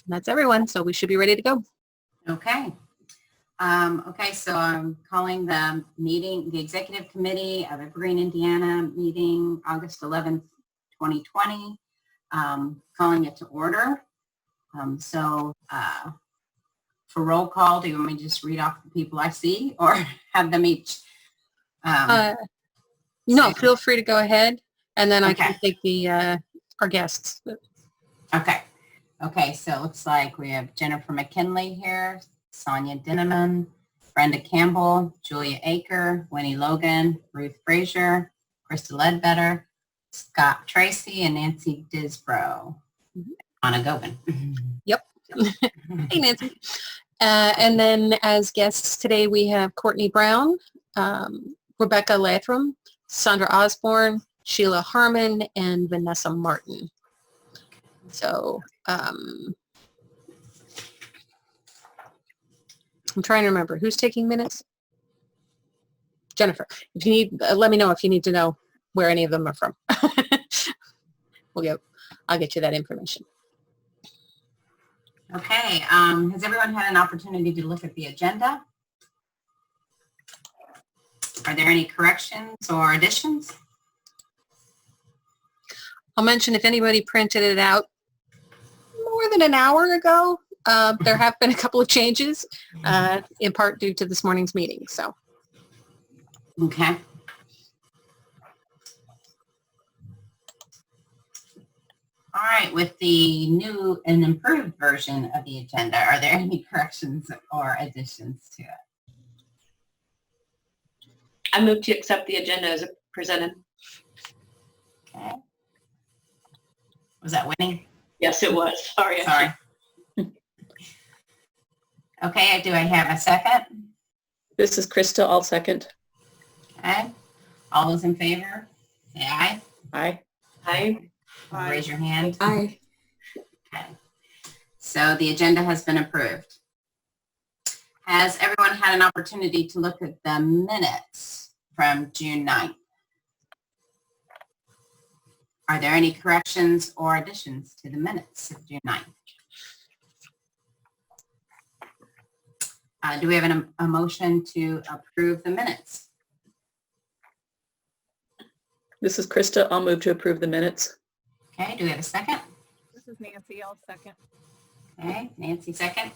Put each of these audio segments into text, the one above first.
That's everyone, so we should be ready to go. Okay. Okay, so I'm calling the meeting, the Executive Committee of Evergreen, Indiana meeting August 11th, 2020. Calling it to order. For roll call, do you want me to just read off the people I see or have them each? No, feel free to go ahead, and then I can Okay. take the our guests. Okay. Okay, so it looks like we have Jennifer McKinley here, Sonia Dinneman, Brenda Campbell, Julia Aker, Winnie Logan, Ruth Frazier, Krista Ledbetter, Scott Tracy, and Nancy Disbrow. Anna Gobin. Yep. Hey, Nancy. And then as guests today, we have Courtney Brown, Rebecca Lathram, Sandra Osborne, Sheila Harmon, and Vanessa Martin. So I'm trying to remember who's taking minutes. Jennifer, if you need, let me know if you need to know where any of them are from. I'll get you that information. Okay, has everyone had an opportunity to look at the agenda? Are there any corrections or additions? I'll mention if anybody printed it out more than an hour ago, there have been a couple of changes, in part due to this morning's meeting. So. Okay. All right, with the new and improved version of the agenda, are there any corrections or additions to it? I move to accept the agenda as presented. Okay. Was that Winnie? Yes, it was. Sorry. Okay, do I have a second? This is Krista. I'll second. Okay. All those in favor, say aye. Aye. Aye. Raise your hand. Aye. Okay. So the agenda has been approved. Has everyone had an opportunity to look at the minutes from June 9th? Are there any corrections or additions to the minutes of June 9th? Do we have a motion to approve the minutes? This is Krista. I'll move to approve the minutes. Okay, do we have a second? This is Nancy. I'll second. Okay, Nancy second.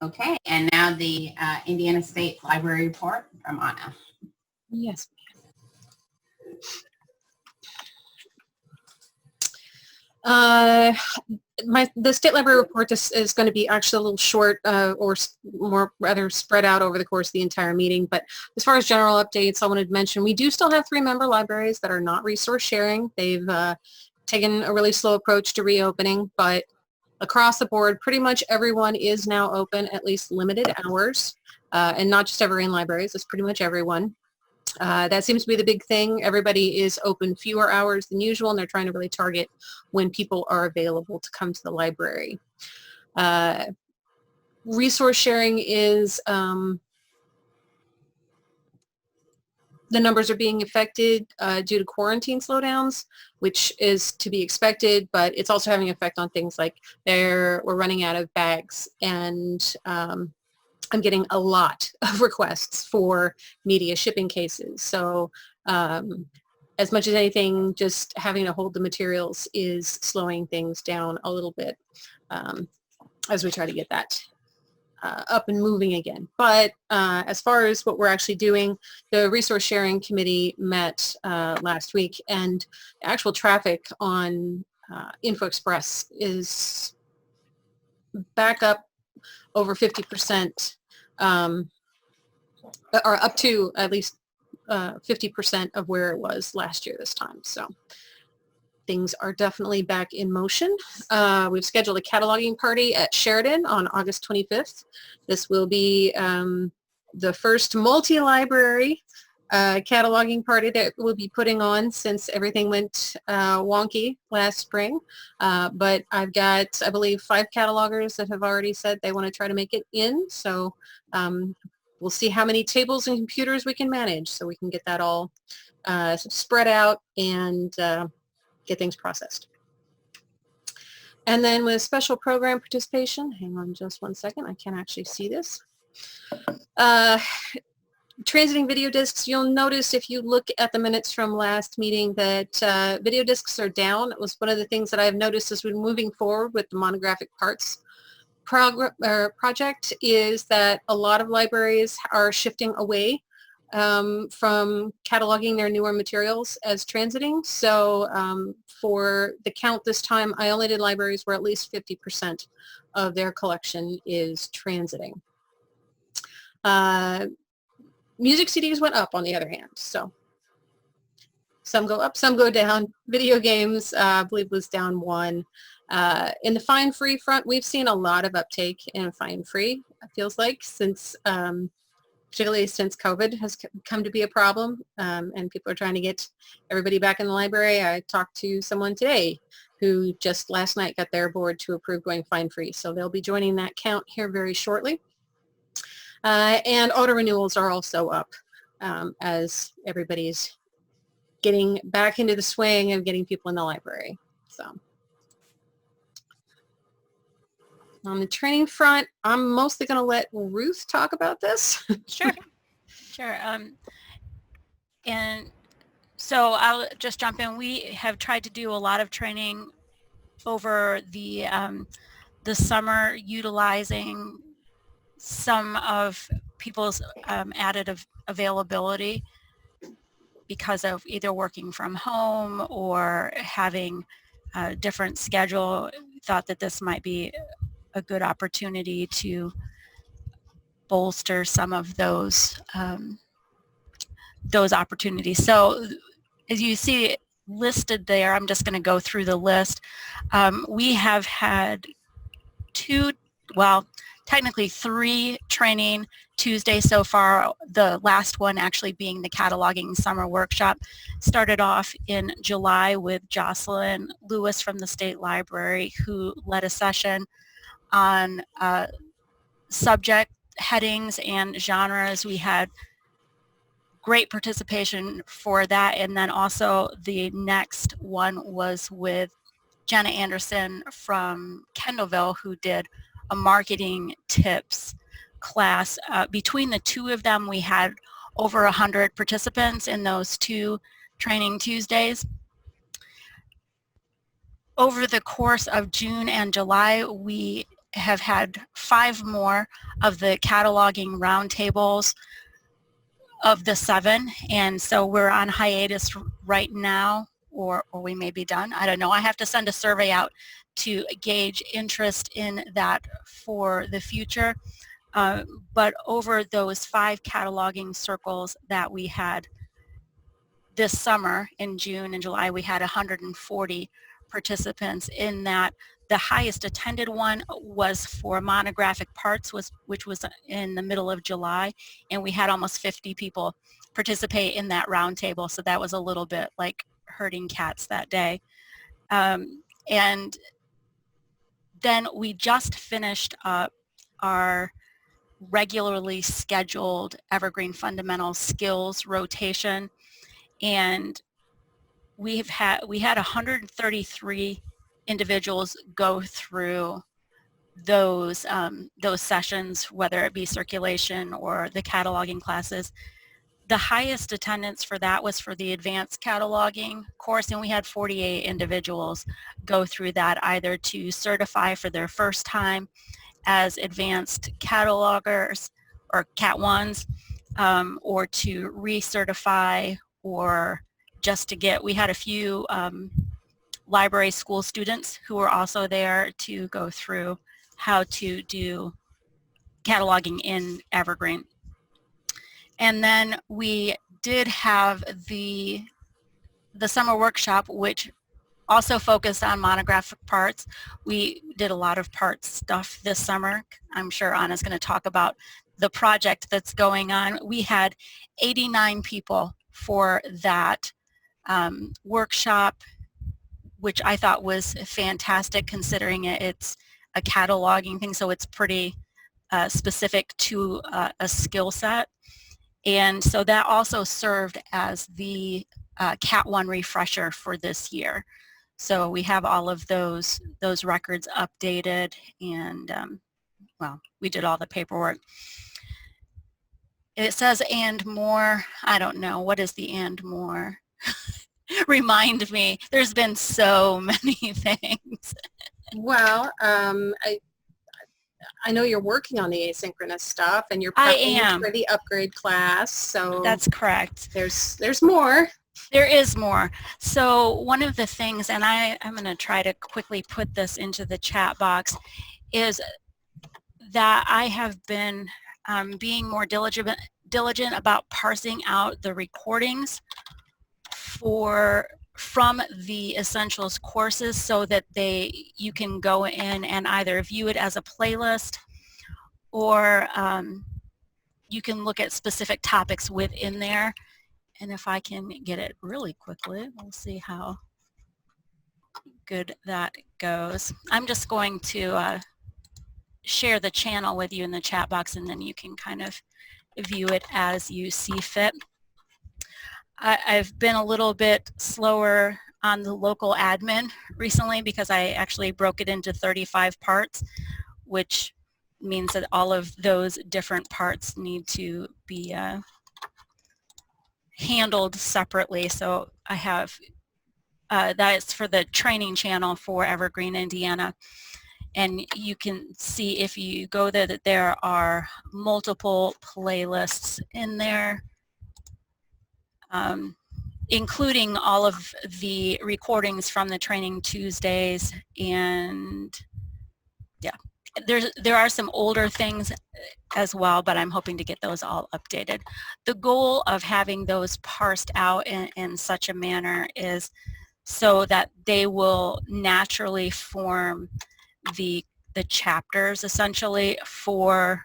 Okay, and now the Indiana State Library report from Anna. Yes. The State Library report is going to be actually a little short or more rather spread out over the course of the entire meeting. But as far as general updates, I wanted to mention we do still have 3 member libraries that are not resource sharing. They've taken a really slow approach to reopening, but across the board, pretty much everyone is now open at least limited hours, and not just Evergreen Libraries, it's pretty much everyone. That seems to be the big thing. Everybody is open fewer hours than usual, and they're trying to really target when people are available to come to the library. Resource sharing is, the numbers are being affected due to quarantine slowdowns, which is to be expected, but it's also having an effect on things like we're running out of bags, and I'm getting a lot of requests for media shipping cases. So as much as anything, just having to hold the materials is slowing things down a little bit as we try to get that up and moving again. But as far as what we're actually doing, the Resource Sharing Committee met last week, and actual traffic on InfoExpress is back up over 50%, or up to at least 50% of where it was last year this time. So things are definitely back in motion. We've scheduled a cataloging party at Sheridan on August 25th. This will be the first multi-library cataloging party that we'll be putting on since everything went wonky last spring. But I've got, I believe, 5 catalogers that have already said they want to try to make it in. So we'll see how many tables and computers we can manage so we can get that all spread out and get things processed. And then with special program participation, hang on just one second, I can't actually see this. Transiting video discs, you'll notice if you look at the minutes from last meeting that video discs are down. It was one of the things that I've noticed as we're moving forward with the monographic parts project is that a lot of libraries are shifting away from cataloging their newer materials as transiting. So for the count this time, I only did libraries where at least 50% of their collection is transiting. Music CDs went up on the other hand, so some go up, some go down. Video games, I believe, was down 1. In the fine free front, we've seen a lot of uptake in fine free, it feels like, since particularly since COVID has come to be a problem, and people are trying to get everybody back in the library. I talked to someone today who just last night got their board to approve going fine free, so they'll be joining that count here very shortly. And auto renewals are also up as everybody's getting back into the swing of getting people in the library. So on the training front, I'm mostly going to let Ruth talk about this. Sure. And so I'll just jump in. We have tried to do a lot of training over the summer, utilizing some of people's added availability because of either working from home or having a different schedule. Thought that this might be a good opportunity to bolster some of those opportunities. So as you see listed there, I'm just going to go through the list. We have had technically 3 training Tuesdays so far, the last one actually being the cataloging summer workshop. Started off in July with Jocelyn Lewis from the State Library, who led a session on subject headings and genres. We had great participation for that. And then also the next one was with Jenna Anderson from Kendallville, who did a marketing tips class. Between the two of them, we had over 100 participants in those 2 training Tuesdays. Over the course of June and July, we have had 5 more of the cataloging roundtables of the 7, and so we're on hiatus right now, or we may be done. I don't know. I have to send a survey out to gauge interest in that for the future. But over those 5 cataloging circles that we had this summer in June and July, we had 140 participants in that. The highest attended one was for monographic parts, which was in the middle of July, and we had almost 50 people participate in that roundtable. So that was a little bit like herding cats that day. And then we just finished up our regularly scheduled Evergreen Fundamental Skills rotation, and we had 133 individuals go through those sessions, whether it be circulation or the cataloging classes. The highest attendance for that was for the advanced cataloging course, and we had 48 individuals go through that, either to certify for their first time as advanced catalogers or Cat 1s, or to recertify, or just to get, we had a few library school students who were also there to go through how to do cataloging in Evergreen. And then we did have the summer workshop, which also focused on monographic parts. We did a lot of parts stuff this summer. I'm sure Anna's going to talk about the project that's going on. We had 89 people for that workshop, which I thought was fantastic, considering it's a cataloging thing, so it's pretty specific to a skill set. And so that also served as the Cat 1 refresher for this year. So we have all of those records updated, and well, we did all the paperwork. It says and more. I don't know. What is the and more? Remind me. There's been so many things. Well, I know you're working on the asynchronous stuff and you're I prepping am. for the upgrade class. So That's correct. there's more. There is more. So one of the things, and I'm going to try to quickly put this into the chat box, is that I have been being more diligent about parsing out the recordings from the Essentials courses so that you can go in and either view it as a playlist, or you can look at specific topics within there. And if I can get it really quickly, we'll see how good that goes. I'm just going to share the channel with you in the chat box, and then you can kind of view it as you see fit. I've been a little bit slower on the local admin recently because I actually broke it into 35 parts, which means that all of those different parts need to be handled separately. So I have, that is for the training channel for Evergreen, Indiana. And you can see if you go there that there are multiple playlists in there, including all of the recordings from the Training Tuesdays. And yeah, there are some older things as well, but I'm hoping to get those all updated. The goal of having those parsed out in such a manner is so that they will naturally form the chapters essentially for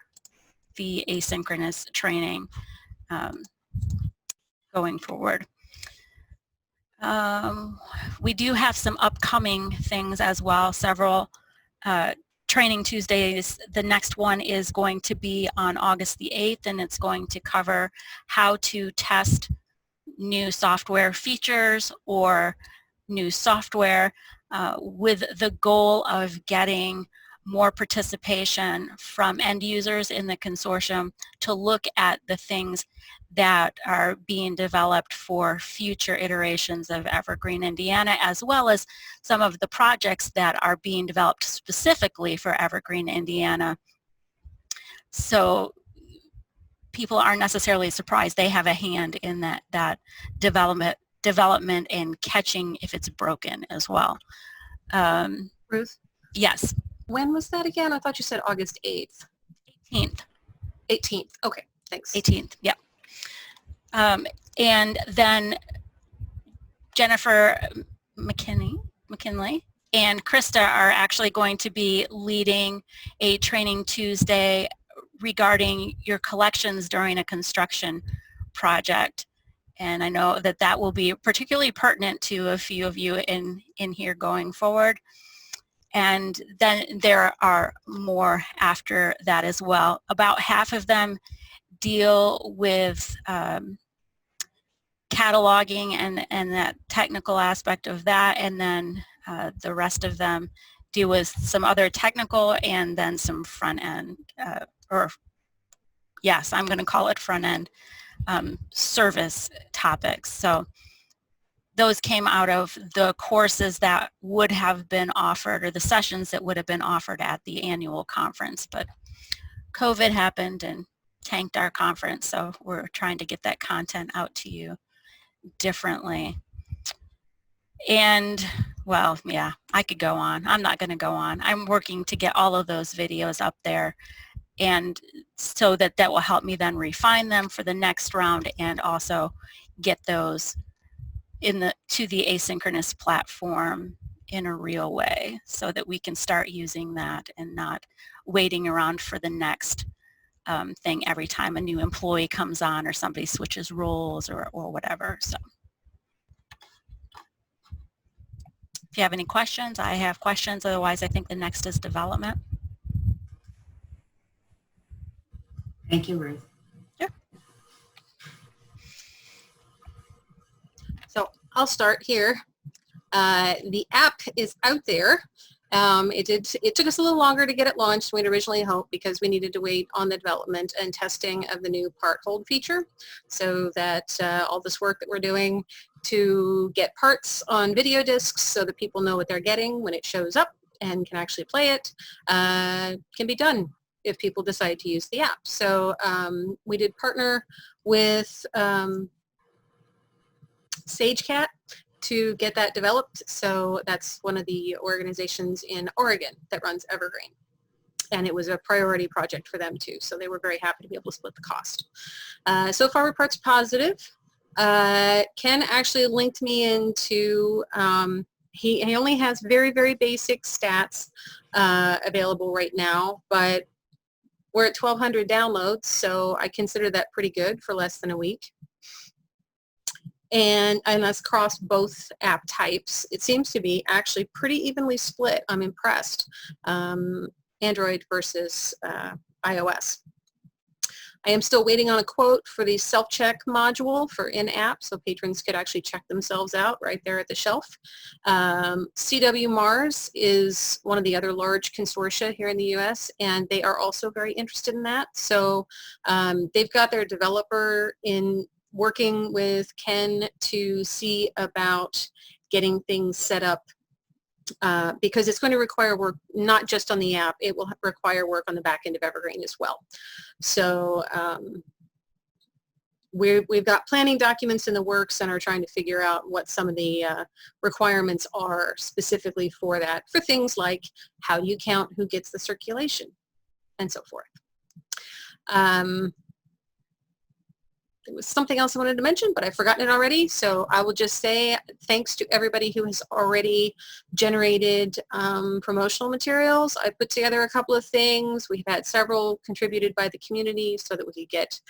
the asynchronous training going forward. We do have some upcoming things as well, several Training Tuesdays. The next one is going to be on August the 8th, and it's going to cover how to test new software features or new software with the goal of getting more participation from end users in the consortium to look at the things that are being developed for future iterations of Evergreen Indiana, as well as some of the projects that are being developed specifically for Evergreen Indiana. So people aren't necessarily surprised they have a hand in that development and catching if it's broken as well. Ruth, Yes, when was that again? I thought you said August 8th. 18th. 18th. Okay, thanks. 18th, yeah. And then Jennifer McKinley and Krista are actually going to be leading a Training Tuesday regarding your collections during a construction project. And I know that will be particularly pertinent to a few of you in here going forward. And then there are more after that as well. About half of them deal with cataloging and that technical aspect of that, and then the rest of them deal with some other technical and then some front end, or yes, I'm going to call it front end service topics. So those came out of the courses that would have been offered, or the sessions that would have been offered at the annual conference, but COVID happened and tanked our conference, so we're trying to get that content out to you differently. And well, yeah, I could go on. I'm not going to go on. I'm working to get all of those videos up there, and so that will help me then refine them for the next round, and also get those to the asynchronous platform in a real way, so that we can start using that and not waiting around for the next thing every time a new employee comes on or somebody switches roles or whatever. So if you have any questions, I have questions. Otherwise, I think the next is development. Thank you, Ruth. So I'll start here. The app is out there. It took us a little longer to get it launched than we'd originally hoped because we needed to wait on the development and testing of the new part hold feature, so that all this work that we're doing to get parts on video discs so that people know what they're getting when it shows up and can actually play it can be done if people decide to use the app. So we did partner with SageCat to get that developed. So that's one of the organizations in Oregon that runs Evergreen. And it was a priority project for them too. So they were very happy to be able to split the cost. So far reports positive. Ken actually linked me into, he only has very, very basic stats available right now, but we're at 1,200 downloads, so I consider that pretty good for less than a week. And that's across both app types. It seems to be actually pretty evenly split. I'm impressed. Android versus iOS. I am still waiting on a quote for the self-check module for in-app, so patrons could actually check themselves out right there at the shelf. CW Mars is one of the other large consortia here in the US, and they are also very interested in that. So they've got their developer in working with Ken to see about getting things set up because it's going to require work not just on the app, it will require work on the back end of Evergreen as well. So we've got planning documents in the works and are trying to figure out what some of the requirements are specifically for that, for things like how do you count who gets the circulation and so forth. There was something else I wanted to mention, but I've forgotten it already. So I will just say thanks to everybody who has already generated promotional materials. I put together a couple of things. We've had several contributed by the community so that we could get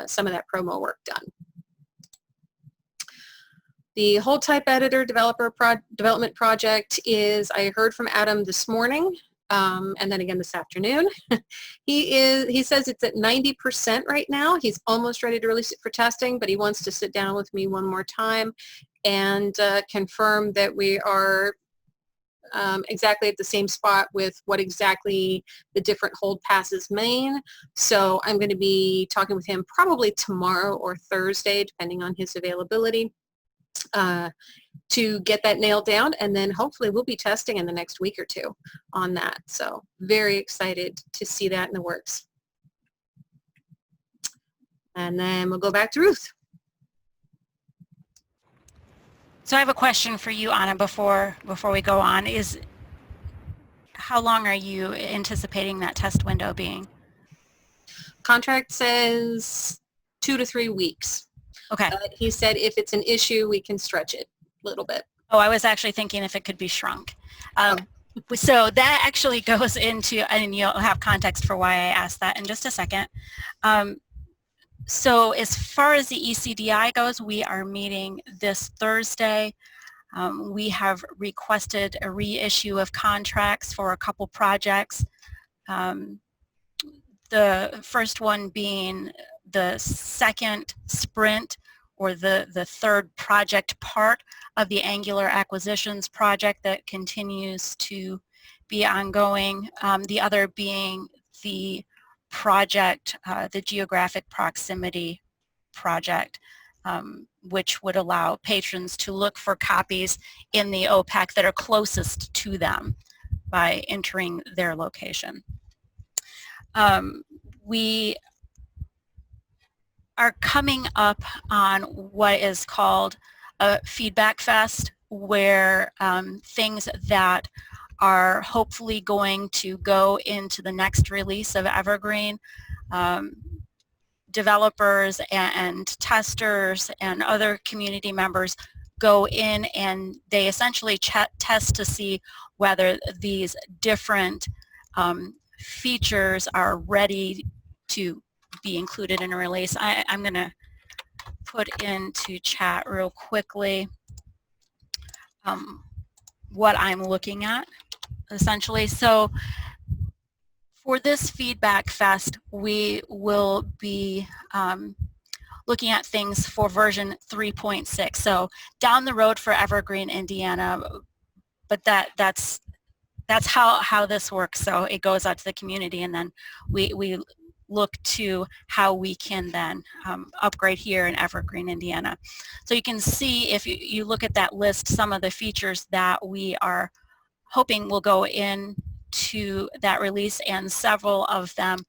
some of that promo work done. The Hold Type Editor development project is, I heard from Adam this morning. And then again this afternoon. He says it's at 90% right now. He's almost ready to release it for testing, but he wants to sit down with me one more time and confirm that we are exactly at the same spot with what exactly the different hold passes mean. So I'm going to be talking with him probably tomorrow or Thursday, depending on his availability. To get that nailed down, and then hopefully we'll be testing in the next week or two on that. So very excited to see that in the works. And then we'll go back to Ruth. So I have a question for you, Anna, before we go on. Is how long are you anticipating that test window being? Contract says 2 to 3 weeks. Okay. He said if it's an issue, we can stretch it a little bit. Oh, I was actually thinking if it could be shrunk. So that actually goes into, and you'll have context for why I asked that in just a second. So as far as the ECDI goes, we are meeting this Thursday. We have requested a reissue of contracts for a couple projects. The first one being the second sprint or the third project part of the Angular acquisitions project that continues to be ongoing. The other being the project, the geographic proximity project, which would allow patrons to look for copies in the OPAC that are closest to them by entering their location. We are coming up on what is called a feedback fest, where things that are hopefully going to go into the next release of Evergreen, developers and testers and other community members go in and they essentially test to see whether these different features are ready to be included in a release. I'm going to put into chat real quickly what I'm looking at, essentially. So for this feedback fest, we will be looking at things for version 3.6. So down the road for Evergreen, Indiana, but that's how this works. So it goes out to the community, and then we look to how we can then upgrade here in Evergreen, Indiana. So you can see, if you look at that list, some of the features that we are hoping will go into that release, and several of them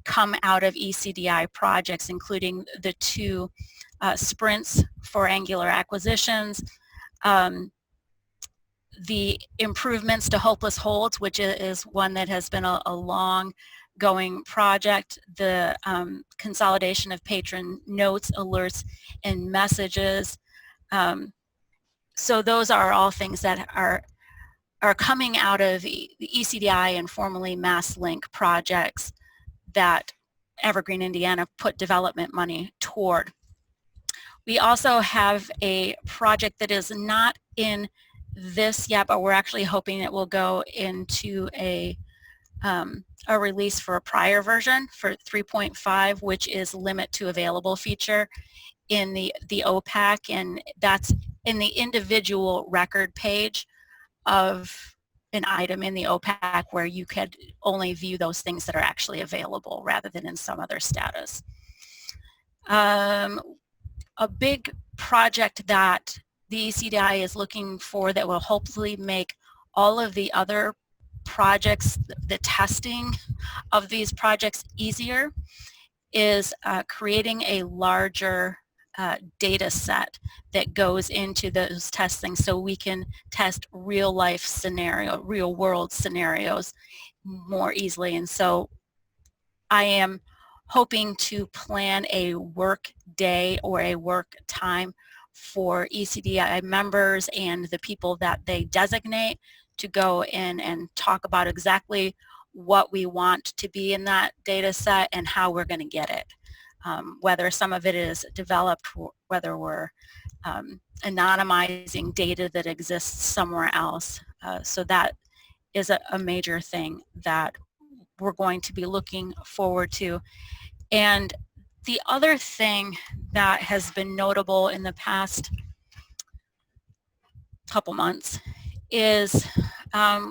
come out of ECDI projects, including the 2 sprints for Angular acquisitions, the improvements to hopeless holds, which is one that has been a long-going project, the consolidation of patron notes, alerts, and messages. So those are all things that are coming out of the ECDI and formerly MassLink projects that Evergreen, Indiana put development money toward. We also have a project that is not in this yet, but we're actually hoping it will go into a release for a prior version for 3.5, which is limit to available feature in the OPAC, and that's in the individual record page of an item in the OPAC, where you could only view those things that are actually available rather than in some other status. A big project that the ECDI is looking for that will hopefully make all of the other projects, the testing of these projects easier, is creating a larger data set that goes into those testing, so we can test real world scenarios more easily. And so I am hoping to plan a work day or a work time for ECDI members and the people that they designate to go in and talk about exactly what we want to be in that data set and how we're going to get it. Whether some of it is developed, whether we're anonymizing data that exists somewhere else. So that is a major thing that we're going to be looking forward to. And the other thing that has been notable in the past couple months is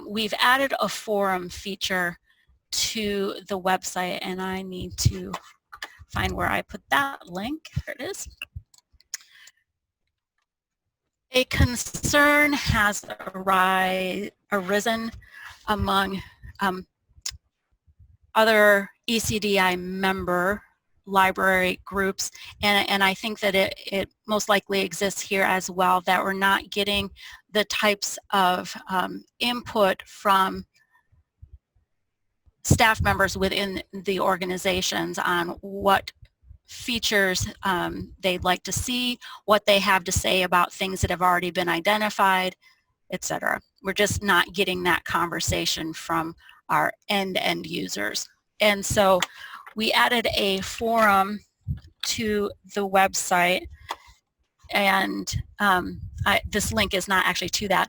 we've added a forum feature to the website, and I need to find where I put that link. There it is. A concern has arisen among other ECDI member library groups, and I think that it most likely exists here as well, that we're not getting the types of input from staff members within the organizations on what features they'd like to see, what they have to say about things that have already been identified, etc. We're just not getting that conversation from our end users. And so we added a forum to the website, and this link is not actually to that,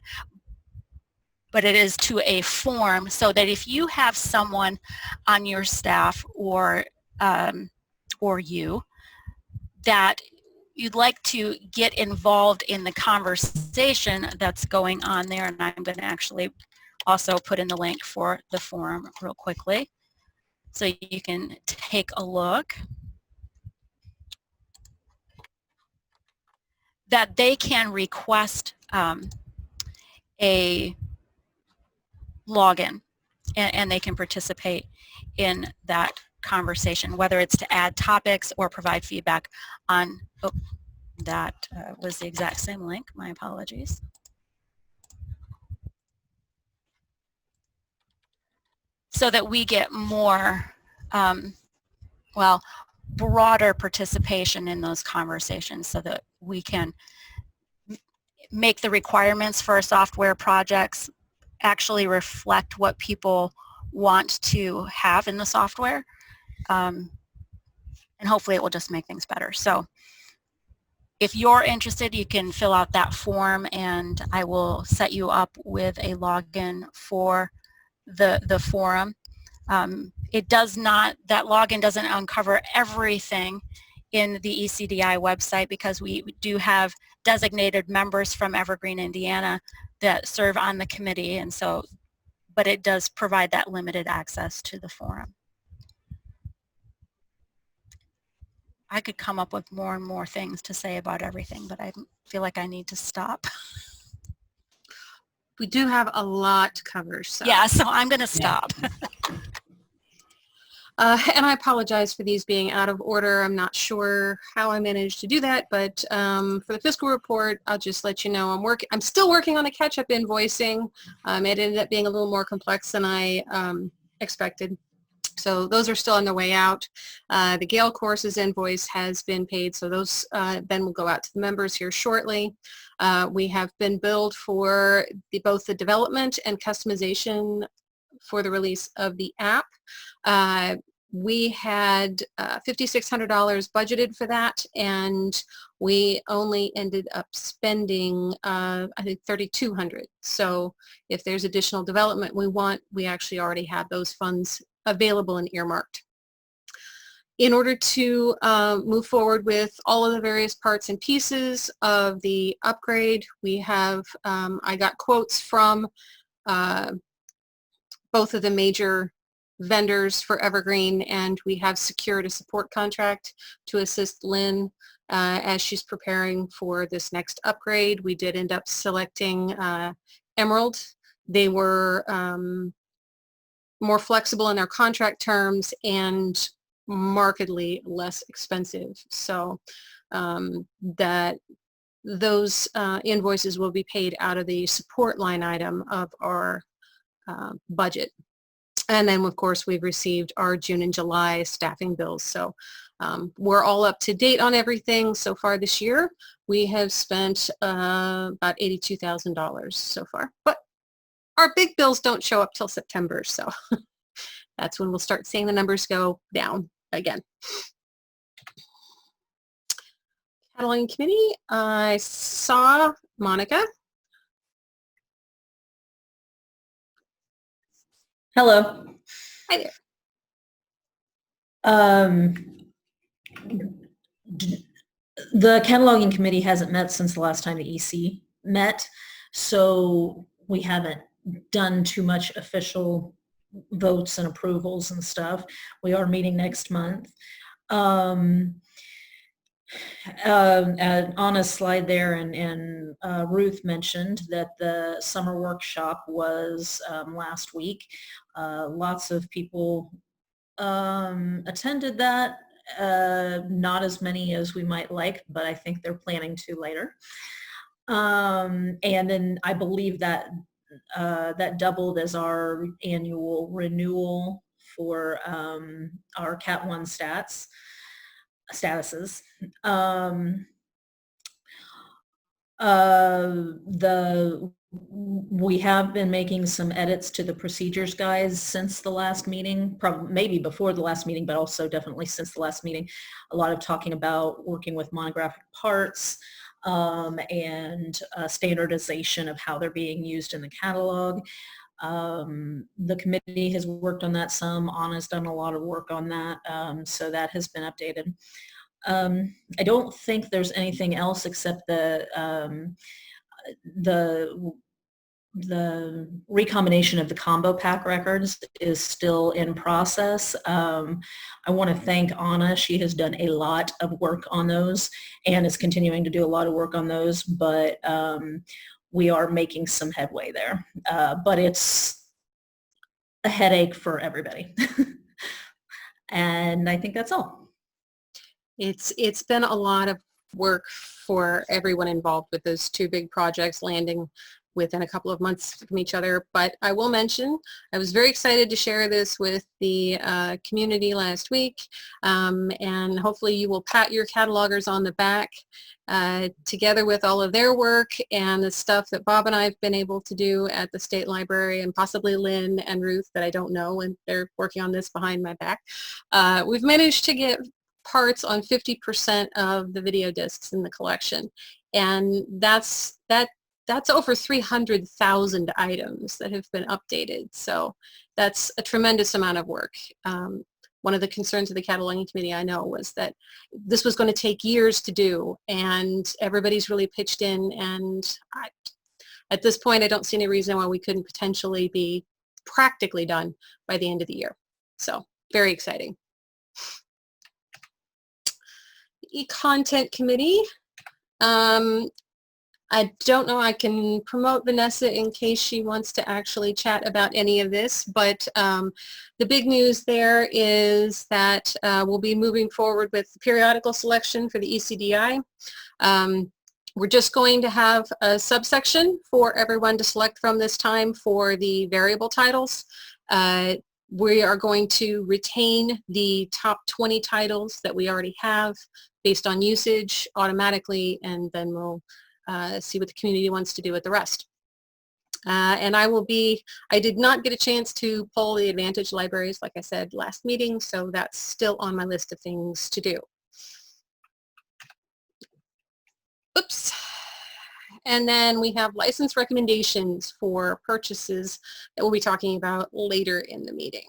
but it is to a form, so that if you have someone on your staff or you that you'd like to get involved in the conversation that's going on there, and I'm going to actually also put in the link for the forum real quickly so you can take a look, that they can request a login, and they can participate in that conversation, whether it's to add topics or provide feedback on, that was the exact same link, my apologies. So that we get more, broader participation in those conversations, so that we can make the requirements for our software projects actually reflect what people want to have in the software. And hopefully it will just make things better. So if you're interested, you can fill out that form, and I will set you up with a login for the forum. It does not, that login doesn't uncover everything in the ECDI website because we do have designated members from Evergreen, Indiana that serve on the committee, and so, but it does provide that limited access to the forum. I could come up with more and more things to say about everything, but I feel like I need to stop. We do have a lot to cover, so. Yeah, so I'm going to stop. And I apologize for these being out of order. I'm not sure how I managed to do that, but for the fiscal report, I'll just let you know I'm still working on the catch-up invoicing. It ended up being a little more complex than I expected. So those are still on their way out. The Gale courses invoice has been paid, so those then will go out to the members here shortly. We have been billed for both the development and customization for the release of the app. We had $5,600 budgeted for that, and we only ended up spending, I think, $3,200. So if there's additional development we want, we actually already have those funds available and earmarked. In order to move forward with all of the various parts and pieces of the upgrade, we have, I got quotes from both of the major vendors for Evergreen, and we have secured a support contract to assist Lynn as she's preparing for this next upgrade. We did end up selecting Emerald. They were more flexible in their contract terms and markedly less expensive. So that those invoices will be paid out of the support line item of our budget. And then, of course, we've received our June and July staffing bills. So we're all up to date on everything so far this year. We have spent about $82,000 so far. But our big bills don't show up till September, so that's when we'll start seeing the numbers go down again. Cataloging committee, I saw Monica. Hello. Hi there. The cataloging committee hasn't met since the last time the EC met, so we haven't done too much official votes and approvals and stuff. We are meeting next month. On a slide there, and Ruth mentioned that the summer workshop was last week. Lots of people attended that. Not as many as we might like, but I think they're planning to later. And then I believe that that doubled as our annual renewal for our Cat 1 statuses. We have been making some edits to the procedures guides since the last meeting, probably maybe before the last meeting, but also definitely since the last meeting. A lot of talking about working with monographic parts and standardization of how they're being used in the catalog. The committee has worked on that some. Anna's done a lot of work on that, so that has been updated. I don't think there's anything else except the recombination of the combo pack records is still in process. I want to thank Anna. She has done a lot of work on those and is continuing to do a lot of work on those, but we are making some headway there. But it's a headache for everybody. And I think that's all. It's been a lot of work for everyone involved with those two big projects landing within a couple of months from each other. But I will mention, I was very excited to share this with the community last week, and hopefully you will pat your catalogers on the back together with all of their work and the stuff that Bob and I have been able to do at the State Library, and possibly Lynn and Ruth that I don't know, and they're working on this behind my back. We've managed to get parts on 50% of the video discs in the collection, and that's over 300,000 items that have been updated. So that's a tremendous amount of work. one of the concerns of the cataloging committee, I know, was that this was going to take years to do, and everybody's really pitched in, and at this point, I don't see any reason why we couldn't potentially be practically done by the end of the year. So very exciting. E-content committee. I don't know, I can promote Vanessa in case she wants to actually chat about any of this, but the big news there is that we'll be moving forward with the periodical selection for the ECDI. We're just going to have a subsection for everyone to select from this time for the variable titles. We are going to retain the top 20 titles that we already have based on usage automatically, and then we'll see what the community wants to do with the rest. And I did not get a chance to pull the Advantage libraries, like I said last meeting, so that's still on my list of things to do. Oops. And then we have license recommendations for purchases that we'll be talking about later in the meeting.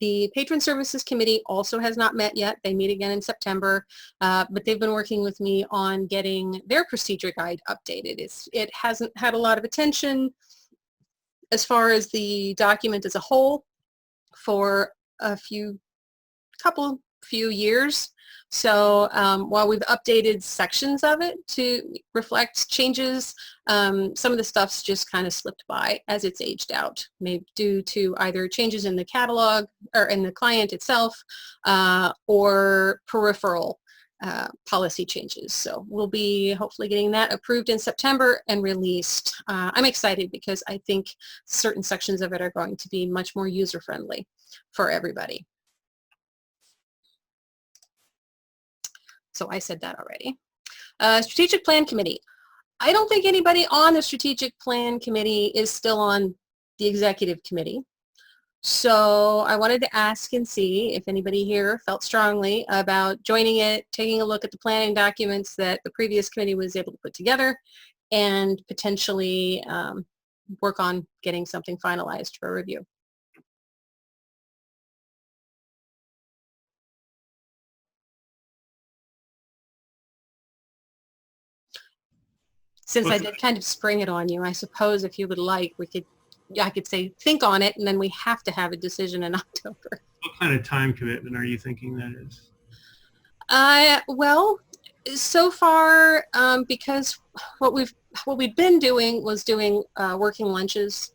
The Patron Services Committee also has not met yet. They meet again in September, but they've been working with me on getting their procedure guide updated. It hasn't had a lot of attention as far as the document as a whole for a few years. So while we've updated sections of it to reflect changes, some of the stuff's just kind of slipped by as it's aged out, maybe due to either changes in the catalog or in the client itself or peripheral policy changes. So we'll be hopefully getting that approved in September and released. I'm excited because I think certain sections of it are going to be much more user-friendly for everybody. So I said that already. Strategic Plan Committee. I don't think anybody on the Strategic Plan Committee is still on the Executive Committee. So I wanted to ask and see if anybody here felt strongly about joining it, taking a look at the planning documents that the previous committee was able to put together, and potentially work on getting something finalized for review. Since I did kind of spring it on you, I suppose if you would like, I could say, think on it, and then we have to have a decision in October. What kind of time commitment are you thinking that is? Well, so far, because what we've been doing was doing working lunches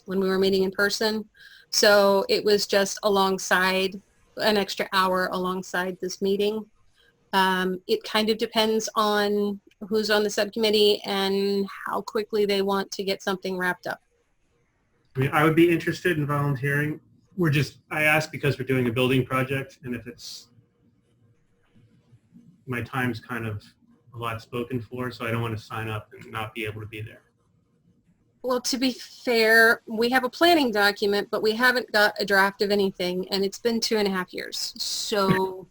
when we were meeting in person. So it was just alongside, an extra hour alongside this meeting. It kind of depends on who's on the subcommittee and how quickly they want to get something wrapped up. I mean, I would be interested in volunteering. I asked because we're doing a building project, and if my time's kind of a lot spoken for, so I don't want to sign up and not be able to be there. Well, to be fair, we have a planning document, but we haven't got a draft of anything, and it's been 2.5 years. So.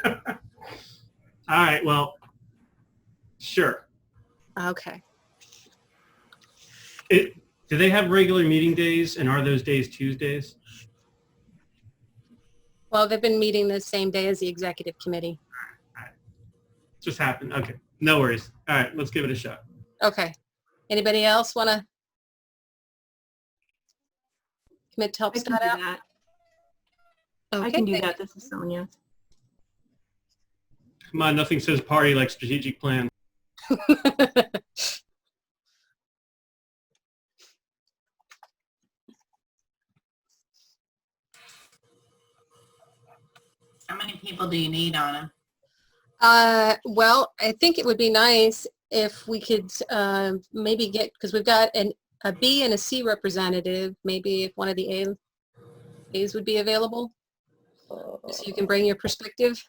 All right, well, sure. Okay. Do they have regular meeting days, and are those days Tuesdays? Well, they've been meeting the same day as the executive committee. All right. Just happened. Okay, no worries. All right, let's give it a shot. Okay. Anybody else want to commit to help I can Scott do out? that. Okay, I can do thank that. This is Sonia. Come on, nothing says party like strategic plan. How many people do you need on them? Well, I think it would be nice if we could maybe get, because we've got a B and a C representative, maybe if one of the A's would be available, so you can bring your perspective.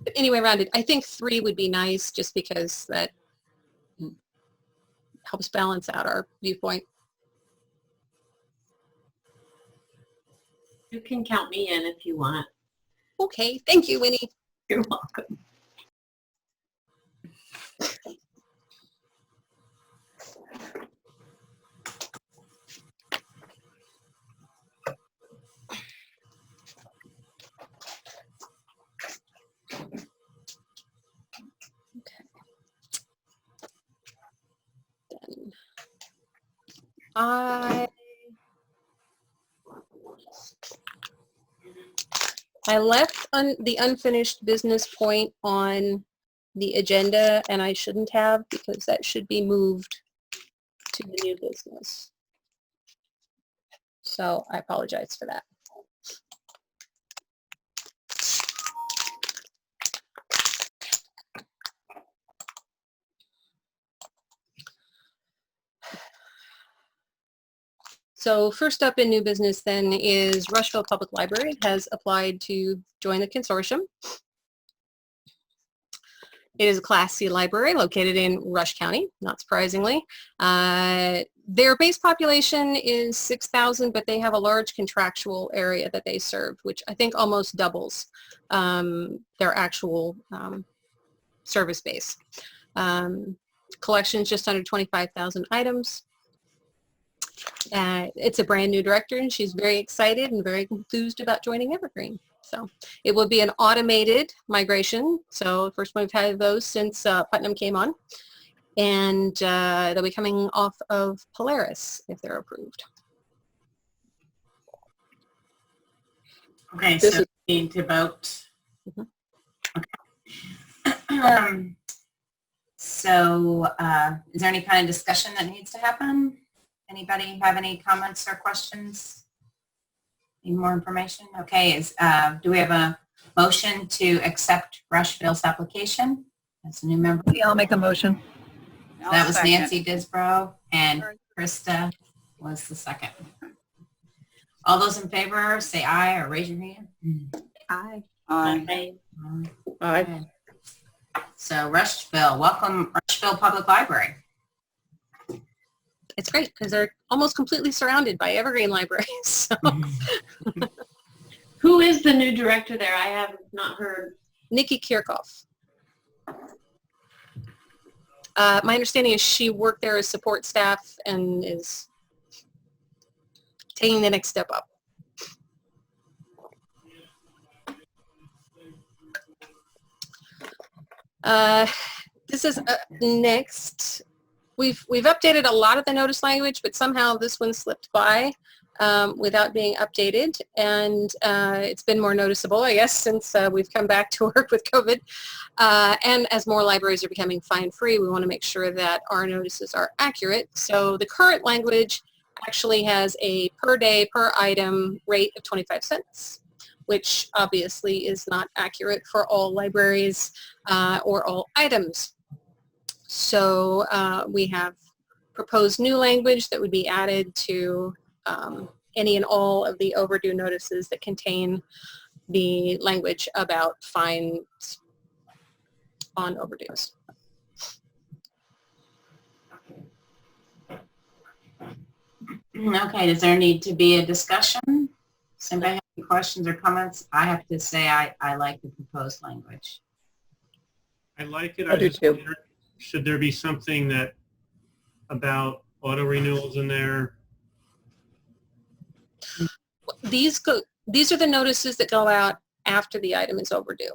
But anyway, rounded, I think 3 would be nice, just because that helps balance out our viewpoint. You can count me in if you want. Okay, thank you, Winnie. You're welcome. I left the unfinished business point on the agenda, and I shouldn't have, because that should be moved to the new business. So I apologize for that. So first up in new business then is Rushville Public Library has applied to join the consortium. It is a Class C library located in Rush County, not surprisingly. Their base population is 6,000, but they have a large contractual area that they serve, which I think almost doubles their actual service base. Collection's just under 25,000 items. It's a brand new director, and she's very excited and very enthused about joining Evergreen. So it will be an automated migration. So the first one we've had those since Putnam came on. And they'll be coming off of Polaris if they're approved. Okay, This so is- we need to vote. Mhm. Okay. So is there any kind of discussion that needs to happen? Anybody have any comments or questions? Need more information? Okay, do we have a motion to accept Rushville's application as a new member? Yeah, I'll make a motion. That was Nancy Disbrow, and Krista was the second. All those in favor, say aye or raise your hand. Aye. Aye. Aye. Okay. So Rushville, welcome Rushville Public Library. It's great because they're almost completely surrounded by Evergreen libraries. So Who is the new director there? I have not heard. Nikki Kirchhoff. My understanding is she worked there as support staff and is taking the next step up. This is next. We've updated a lot of the notice language, but somehow this one slipped by without being updated, and it's been more noticeable, I guess, since we've come back to work with COVID. And as more libraries are becoming fine-free, we want to make sure that our notices are accurate. So the current language actually has a per day, per item rate of 25 cents, which obviously is not accurate for all libraries or all items. So we have proposed new language that would be added to any and all of the overdue notices that contain the language about fines on overdues. Okay, does there need to be a discussion? Does anybody have any questions or comments? I have to say I like the proposed language. I like it. I do just too. wonder, should there be something that about auto renewals in there? These are the notices that go out after the item is overdue.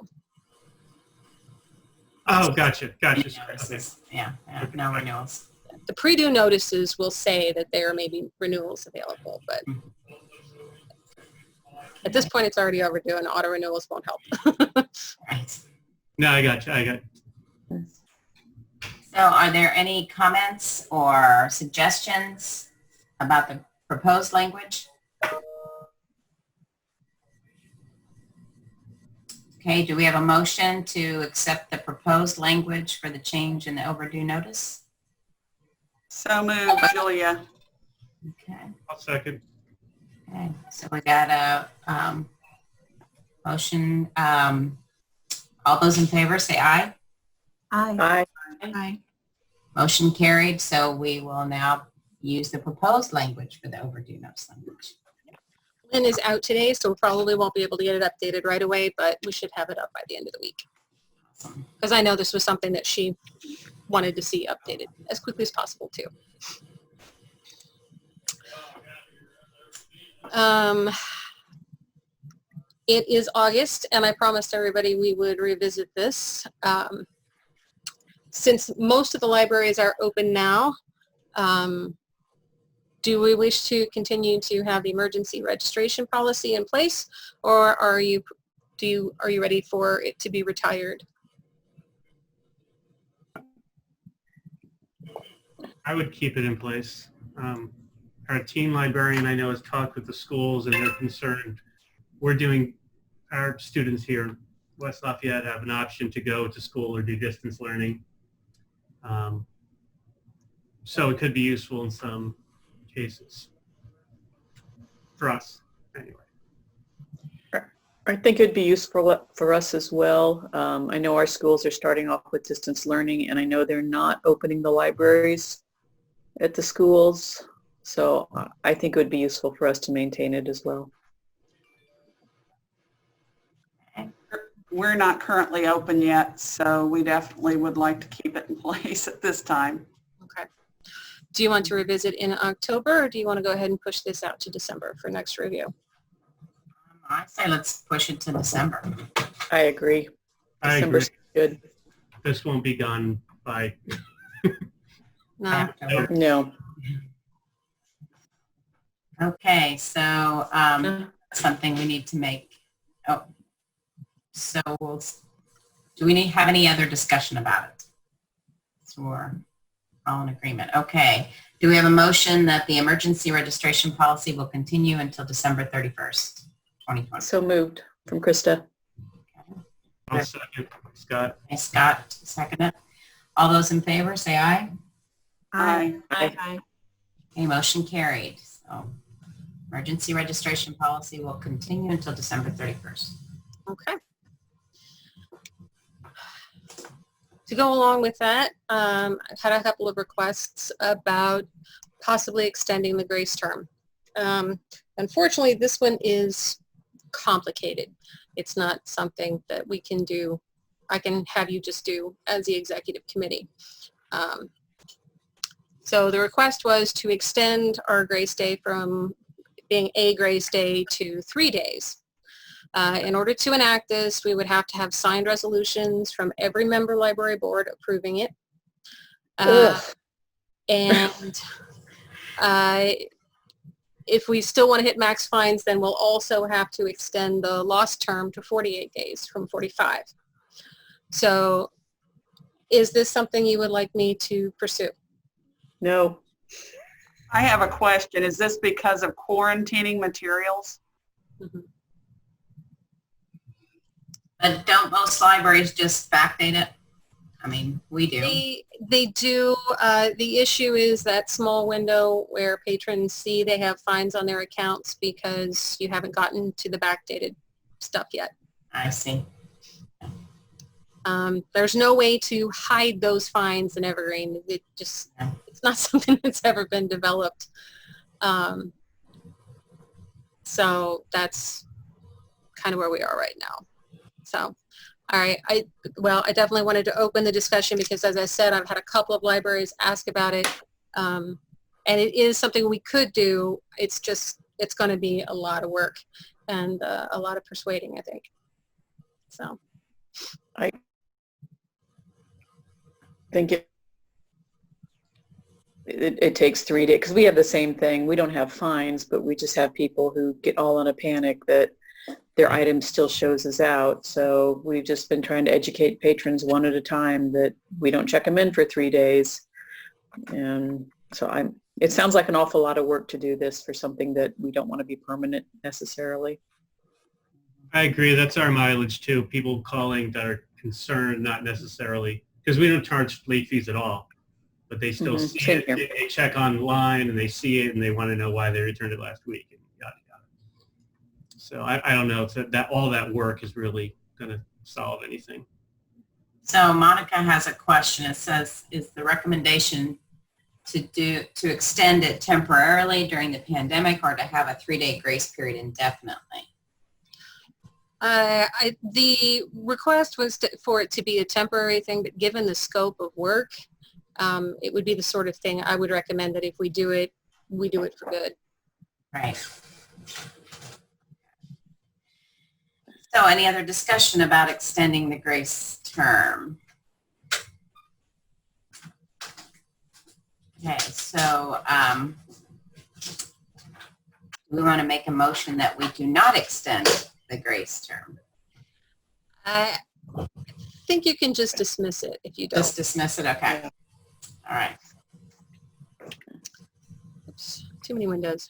Oh, gotcha. Sorry. Okay. Notices. Yeah, no renewals. The pre-due notices will say that there may be renewals available, but at this point it's already overdue and auto renewals won't help. Right. No, I got you. So are there any comments or suggestions about the proposed language? Okay, do we have a motion to accept the proposed language for the change in the overdue notice? So moved, Julia. Okay, I'll second. okay. So we got a motion. All those in favor say aye. Aye. Aye. Aye. Motion carried, so we will now use the proposed language for the overdue notice language. Lynn is out today, so we probably won't be able to get it updated right away, but we should have it up by the end of the week. Awesome. Because I know this was something that she wanted to see updated as quickly as possible too. It is August, and I promised everybody we would revisit this. Since most of the libraries are open now, do we wish to continue to have the emergency registration policy in place, or are you ready for it to be retired? I would keep it in place. Our teen librarian, I know, has talked with the schools and they're concerned. Our students here in West Lafayette have an option to go to school or do distance learning. So it could be useful in some cases. For us, anyway. I think it'd be useful for us as well. I know our schools are starting off with distance learning, and I know they're not opening the libraries at the schools. So I think it would be useful for us to maintain it as well. We're not currently open yet, so we definitely would like to keep it in place at this time. Okay. Do you want to revisit in October, or do you want to go ahead and push this out to December for next review? I say let's push it to December. I agree. I December's agree. good. This won't be gone by. No. October. No. Okay, so something we need to make. Oh, so do we have any other discussion about it? So we're all in agreement. Okay. Do we have a motion that the emergency registration policy will continue until December 31st, 2020? So moved from Krista. I'll second. Scott. Okay, Scott, second it. All those in favor, say aye. Aye. Aye. Okay, motion carried. So emergency registration policy will continue until December 31st. Okay. To go along with that, I've had a couple of requests about possibly extending the grace term. Unfortunately, this one is complicated. It's not something that we can do. I can have you just do as the executive committee. So the request was to extend our grace day from being a grace day to 3 days. In order to enact this, we would have to have signed resolutions from every member library board approving it. And if we still want to hit max fines, then we'll also have to extend the lost term to 48 days from 45. So is this something you would like me to pursue? No. I have a question. Is this because of quarantining materials? Mm-hmm. But don't most libraries just backdate it? I mean, we do. They do. The issue is that small window where patrons see they have fines on their accounts because you haven't gotten to the backdated stuff yet. I see. There's no way to hide those fines in Evergreen. It's not something that's ever been developed. So that's kind of where we are right now. So, all right. I definitely wanted to open the discussion because, as I said, I've had a couple of libraries ask about it. And it is something we could do. It's going to be a lot of work and a lot of persuading, I think. So. I think it takes 3 days because we have the same thing. We don't have fines, but we just have people who get all in a panic that their item still shows us out. So we've just been trying to educate patrons one at a time that we don't check them in for 3 days. And so it sounds like an awful lot of work to do this for something that we don't want to be permanent necessarily. I agree. That's our mileage too. People calling that are concerned, not necessarily, because we don't charge late fees at all, but they still see it. They check online and they see it and they want to know why they returned it last week. And yada, yada. So I don't know if that all that work is really going to solve anything. So Monica has a question. It says, is the recommendation to extend it temporarily during the pandemic or to have a 3-day grace period indefinitely? The request was for it to be a temporary thing, but given the scope of work, it would be the sort of thing I would recommend that if we do it, we do it for good. Right. So any other discussion about extending the grace term? Okay, so we want to make a motion that we do not extend the grace term? I think you can just dismiss it if you don't. Just dismiss it, okay. All right. Oops, too many windows.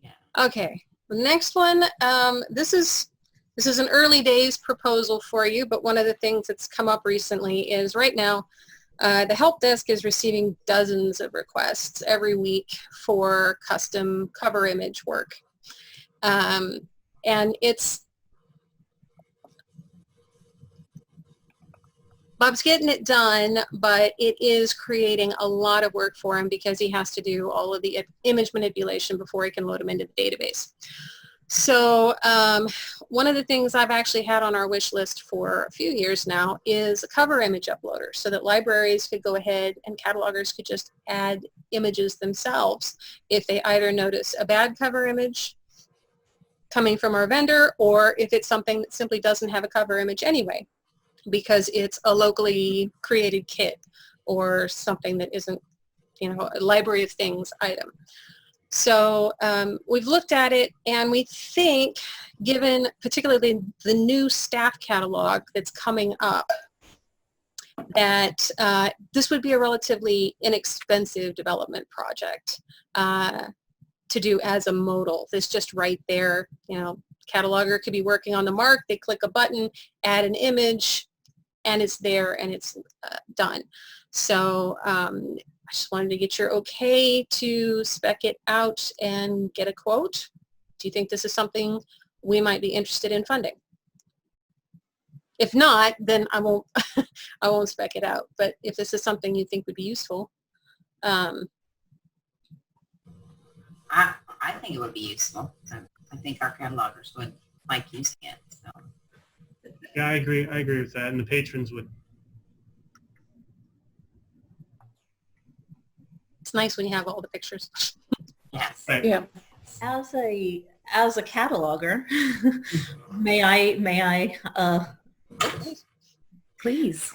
Yeah. Okay, the next one, this is an early days proposal for you, but one of the things that's come up recently is right now, the help desk is receiving dozens of requests every week for custom cover image work. And Bob's getting it done, but it is creating a lot of work for him because he has to do all of the image manipulation before he can load them into the database. So one of the things I've actually had on our wish list for a few years now is a cover image uploader so that libraries could go ahead and catalogers could just add images themselves if they either notice a bad cover image coming from our vendor or if it's something that simply doesn't have a cover image anyway because it's a locally created kit or something that isn't, you know, a library of things item. So we've looked at it and we think, given particularly the new staff catalog that's coming up, that this would be a relatively inexpensive development project to do as a modal. It's just right there, you know, cataloger could be working on the mark, they click a button, add an image, and it's there and it's done. So I just wanted to get your okay to spec it out and get a quote. Do you think this is something we might be interested in funding? If not, then I won't I won't spec it out. But if this is something you think would be useful, I think it would be useful. I think our catalogers would like using it. So. Yeah, I agree with that, and the patrons would. It's nice when you have all the pictures. Yes. Right. Yeah. As a cataloger, may I please.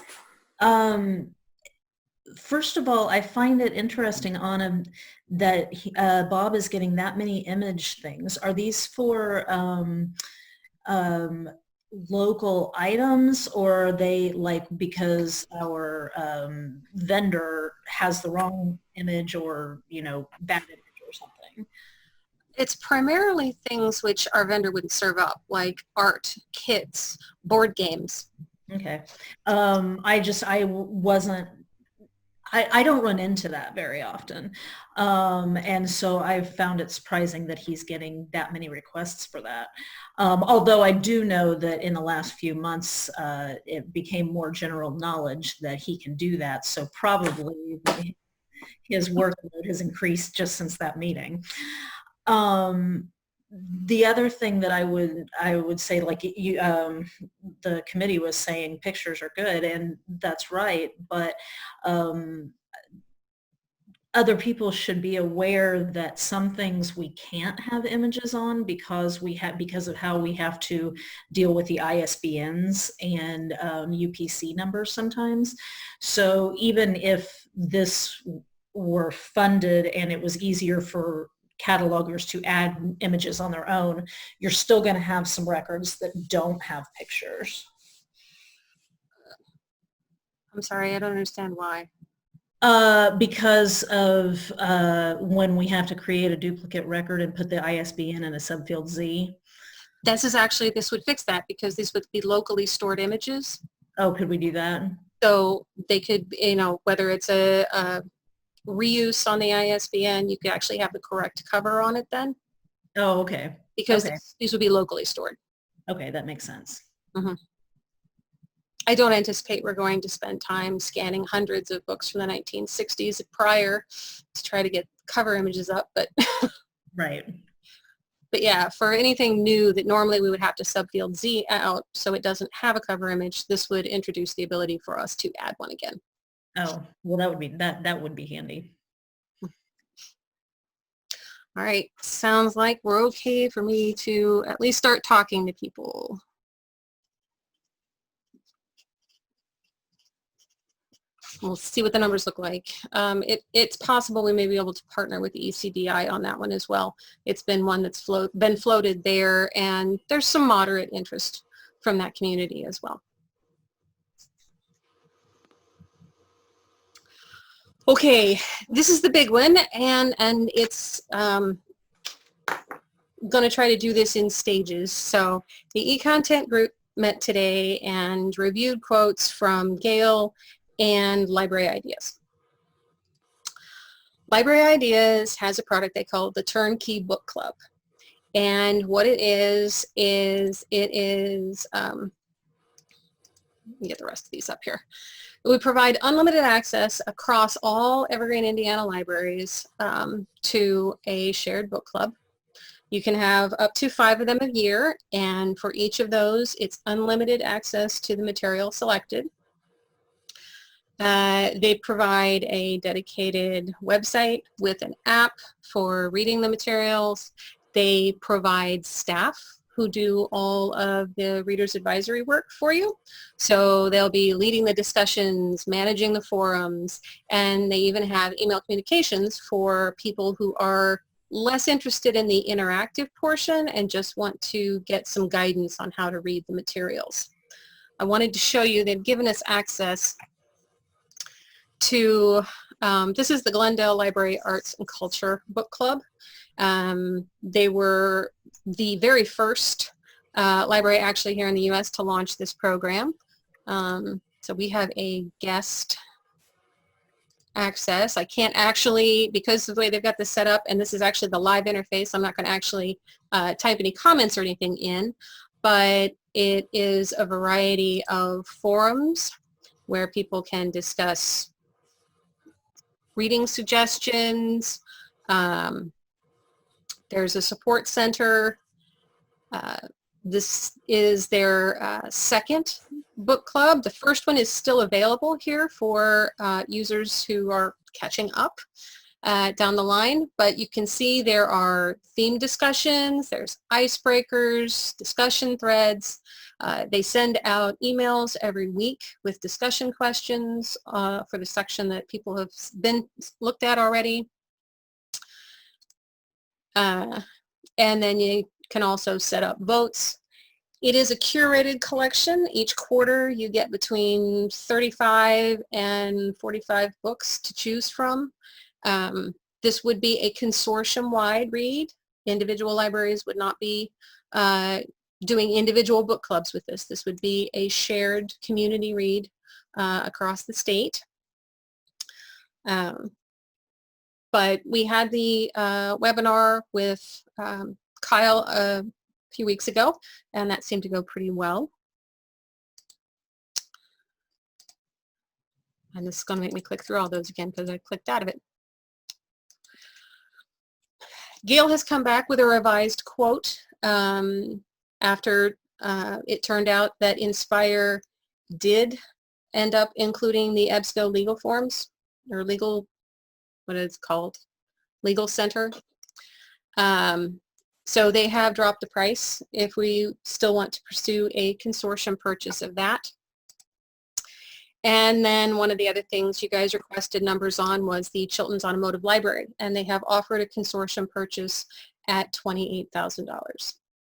First of all, I find it interesting, Anna, that Bob is getting that many image things. Are these for local items, or are they like because our vendor has the wrong image or, you know, bad image or something? It's primarily things which our vendor wouldn't serve up, like art, kits, board games. Okay. I don't run into that very often. And so I've found it surprising that he's getting that many requests for that. Although I do know that in the last few months, it became more general knowledge that he can do that. So probably his workload has increased just since that meeting. The other thing that I would say, like you, the committee was saying pictures are good, and that's right, but other people should be aware that some things we can't have images on because of how we have to deal with the ISBNs and UPC numbers sometimes. So even if this were funded and it was easier for catalogers to add images on their own, you're still going to have some records that don't have pictures. I'm sorry, I don't understand why. Because of when we have to create a duplicate record and put the ISBN in a subfield Z. This would fix that because these would be locally stored images. Oh, could we do that? So they could, you know, whether it's a reuse on the ISBN, you could actually have the correct cover on it then. Oh, okay. Because okay. These would be locally stored. Okay, that makes sense. Mm-hmm. I don't anticipate we're going to spend time scanning hundreds of books from the 1960s prior to try to get cover images up, but right. But yeah, for anything new that normally we would have to subfield Z out so it doesn't have a cover image, this would introduce the ability for us to add one again. Oh, well, that would be handy. All right, sounds like we're okay for me to at least start talking to people. We'll see what the numbers look like. It's possible we may be able to partner with the ECDI on that one as well. It's been one that's been floated there, and there's some moderate interest from that community as well. Okay, this is the big one, and it's going to try to do this in stages. So the e-content group met today and reviewed quotes from Gale and Library Ideas. Library Ideas has a product they call the Turnkey Book Club. And what it is let me get the rest of these up here. We provide unlimited access across all Evergreen, Indiana libraries to a shared book club. You can have up to 5 of them a year, and for each of those, it's unlimited access to the material selected. They provide a dedicated website with an app for reading the materials. They provide staff who do all of the reader's advisory work for you. So they'll be leading the discussions, managing the forums, and they even have email communications for people who are less interested in the interactive portion and just want to get some guidance on how to read the materials. I wanted to show you they've given us access to, this is the Glendale Library Arts and Culture Book Club. They were the very first library actually here in the U.S. to launch this program. So we have a guest access. I can't actually, because of the way they've got this set up, and this is actually the live interface, I'm not going to actually type any comments or anything in, but it is a variety of forums where people can discuss reading suggestions. There's a support center. This is their second book club. The first one is still available here for users who are catching up down the line, but you can see there are theme discussions, there's icebreakers, discussion threads. They send out emails every week with discussion questions for the section that people have been looked at already. And then you can also set up votes. It is a curated collection. Each quarter you get between 35 and 45 books to choose from. This would be a consortium-wide read. Individual libraries would not be doing individual book clubs with this. This would be a shared community read across the state. But we had the webinar with Kyle a few weeks ago, and that seemed to go pretty well. And this is going to make me click through all those again because I clicked out of it. Gale has come back with a revised quote after it turned out that Inspire did end up including the EBSCO legal forms, or legal, what it's called, legal center. So they have dropped the price if we still want to pursue a consortium purchase of that. And then one of the other things you guys requested numbers on was the Chilton's Automotive Library, and they have offered a consortium purchase at $28,000.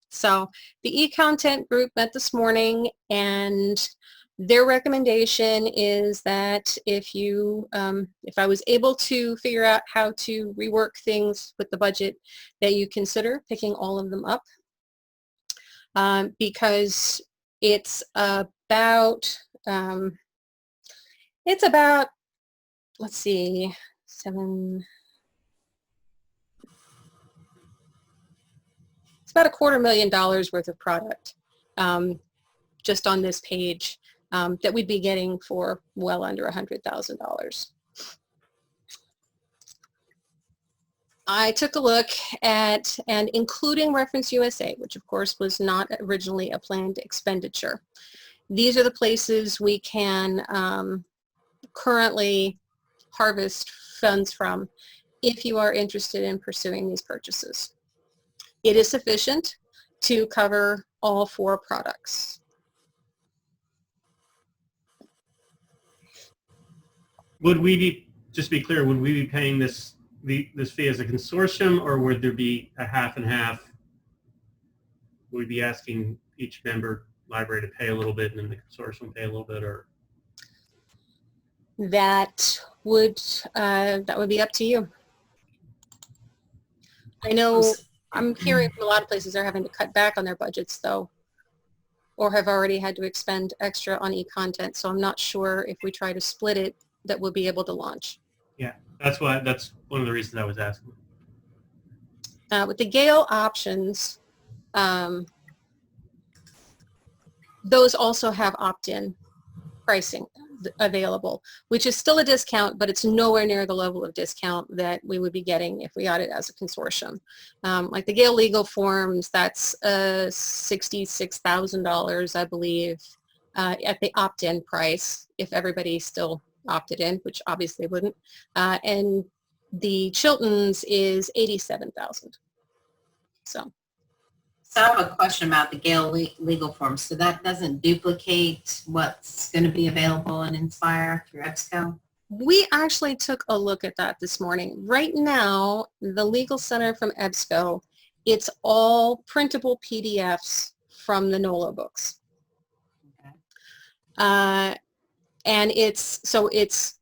So the e-content group met this morning, and their recommendation is that if I was able to figure out how to rework things with the budget, that you consider picking all of them up, because it's about, let's see, it's about $250,000 worth of product just on this page. That we'd be getting for well under $100,000. I took a look at, and including Reference USA, which of course was not originally a planned expenditure, these are the places we can currently harvest funds from if you are interested in pursuing these purchases. It is sufficient to cover all 4 products. Would we be, just be clear, would we be paying this fee as a consortium, or would there be a half and half? Would we be asking each member library to pay a little bit and then the consortium pay a little bit, or? That would be up to you. I know I'm hearing from a lot of places they're having to cut back on their budgets though, or have already had to expend extra on e-content. So I'm not sure if we try to split it that we'll be able to launch. Yeah, that's one of the reasons I was asking. With the Gale options, those also have opt-in pricing available, which is still a discount, but it's nowhere near the level of discount that we would be getting if we got it as a consortium. Like the Gale legal forms, that's $66,000, I believe, at the opt-in price, if everybody still opted in, which obviously wouldn't. And the Chilton's is $87,000. So I have a question about the Gale legal form. So that doesn't duplicate what's going to be available in Inspire through EBSCO? we actually took a look at that this morning. Right now, the Legal Center from EBSCO, it's all printable PDFs from the NOLA books. Okay. And it's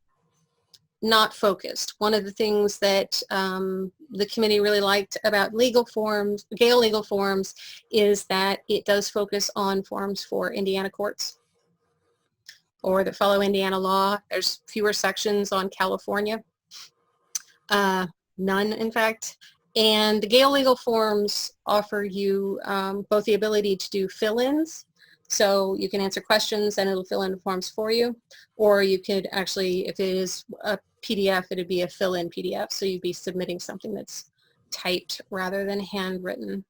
not focused. One of the things that the committee really liked about legal forms, Gale legal forms, is that it does focus on forms for Indiana courts or that follow Indiana law. There's fewer sections on California, none in fact. And the Gale legal forms offer you both the ability to do fill-ins, so you can answer questions and it'll fill in the forms for you, or you could actually, if it is a PDF, it'd be a fill-in PDF, so you'd be submitting something that's typed rather than handwritten.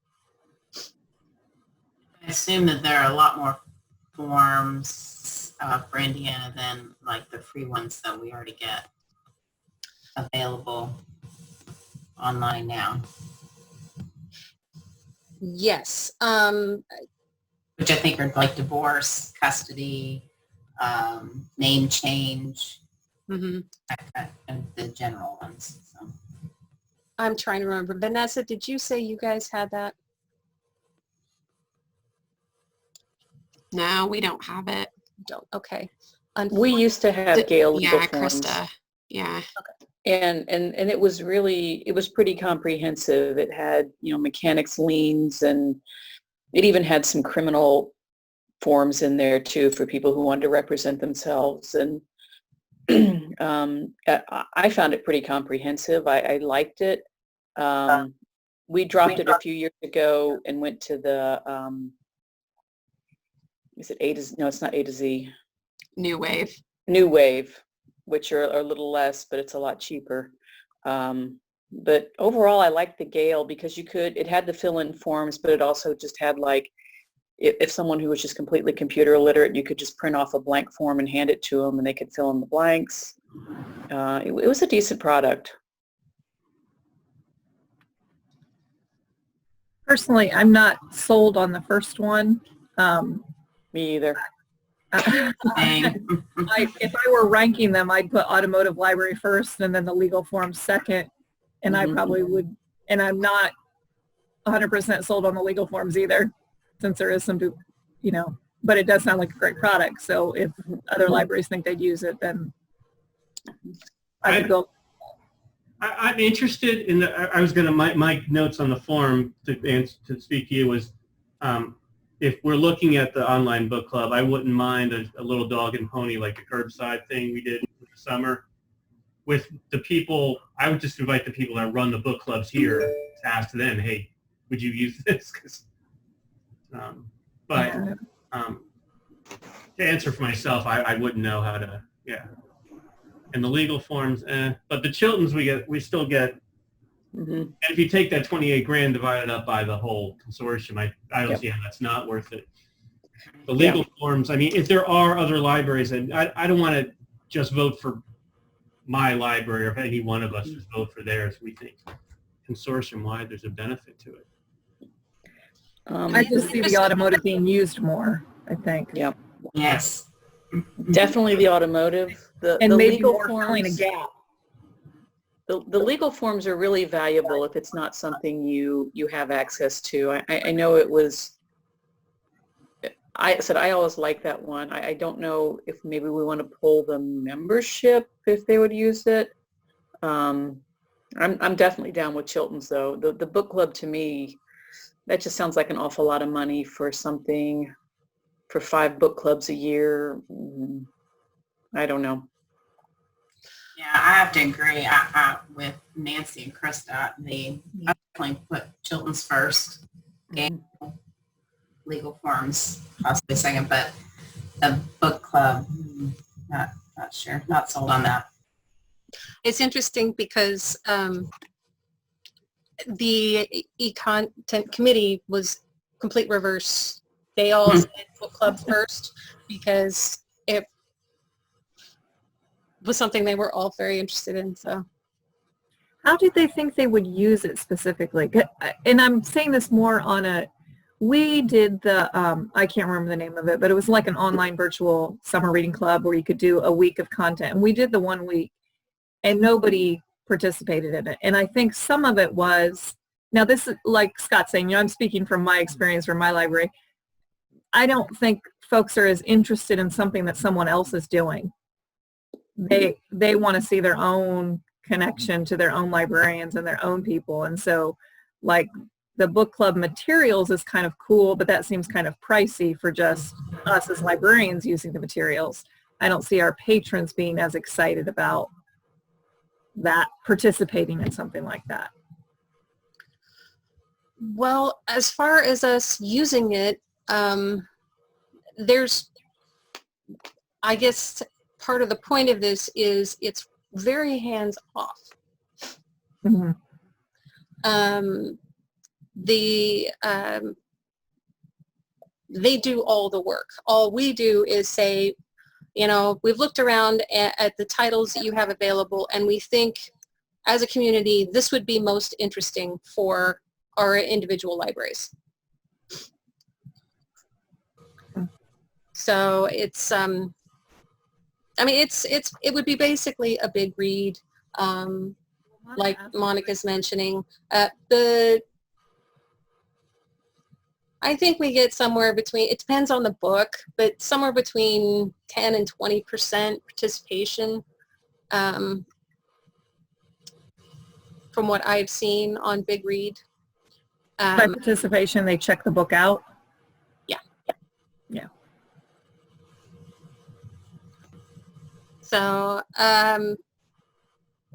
I assume that there are a lot more forms for Indiana than like the free ones that we already get available online now. Yes. Which I think are like divorce, custody, name change, and the general ones. So. I'm trying to remember. Vanessa, did you say you guys had that? No, we don't have it. Don't. Okay. We used to have Gale legal Yeah, forms. Krista. Yeah. Okay. And it was pretty comprehensive. It had, mechanics liens, and it even had some criminal forms in there too for people who wanted to represent themselves. And I found it pretty comprehensive. I liked it. We dropped it a few years ago and went to the, is it A to Z? No, it's not A to Z. New Wave. New Wave, which are a little less, but it's a lot cheaper. But overall, I liked the Gale because it had the fill-in forms, but it also just had like, if someone who was just completely computer illiterate, you could just print off a blank form and hand it to them and they could fill in the blanks. It was a decent product. Personally, I'm not sold on the first one. Me either. If I were ranking them, I'd put automotive library first and then the legal form second. And I probably would, and I'm not 100% sold on the legal forms either, since there is some, but it does sound like a great product. So if other libraries think they'd use it, then I would go. I'm interested in I was going to, my notes on the form to speak to you was, if we're looking at the online book club, I wouldn't mind a little dog and pony, like a curbside thing we did in the summer. With the people, I would just invite the people that run the book clubs here to ask them, hey, would you use this? To answer for myself, I wouldn't know how to, And the legal forms, but the Chiltons we still get. And if you take that 28 grand divided up by the whole consortium, I don't see how that's not worth it. The legal forms, I mean, if there are other libraries, and I don't want to just vote for my library or if any one of us just vote for theirs. We think consortium-wide there's a benefit to it. I just see the automotive being used more, I think. Yep. Yes. Definitely the automotive. The And maybe legal more filling a forms, gap. the legal forms are really valuable if it's not something you have access to. I know it was, I said I always like that one. I don't know if maybe we want to pull the membership if they would use it. I'm definitely down with Chilton's though. The book club to me, that just sounds like an awful lot of money for something, for 5 book clubs a year. I don't know. Yeah, I have to agree with Nancy and Krista. I definitely put Chilton's first, game, legal forms possibly second, but the book club, not sure, not sold on that. It's interesting because the e-content committee was complete reverse. They all said book club first because it was something they were all very interested in. So How did they think they would use it specifically? And I'm saying this more on we did the, I can't remember the name of it, but it was like an online virtual summer reading club where you could do a week of content. And we did the 1 week and nobody participated in it. And I think some of it was, now this is like Scott saying, I'm speaking from my experience from my library. I don't think folks are as interested in something that someone else is doing. They want to see their own connection to their own librarians and their own people. And so like the book club materials is kind of cool, but that seems kind of pricey for just us as librarians using the materials. I don't see our patrons being as excited about that, participating in something like that. well, as far as us using it, there's, I guess part of the point of this is it's very hands off. Mm-hmm. They do all the work. All we do is say, we've looked around at the titles that you have available, and we think as a community this would be most interesting for our individual libraries. So it's it would be basically a big read, like Monica's mentioning. I think we get somewhere between, it depends on the book, but somewhere between 10 and 20% participation, from what I've seen on Big Read. By participation, they check the book out? Yeah. Yeah. So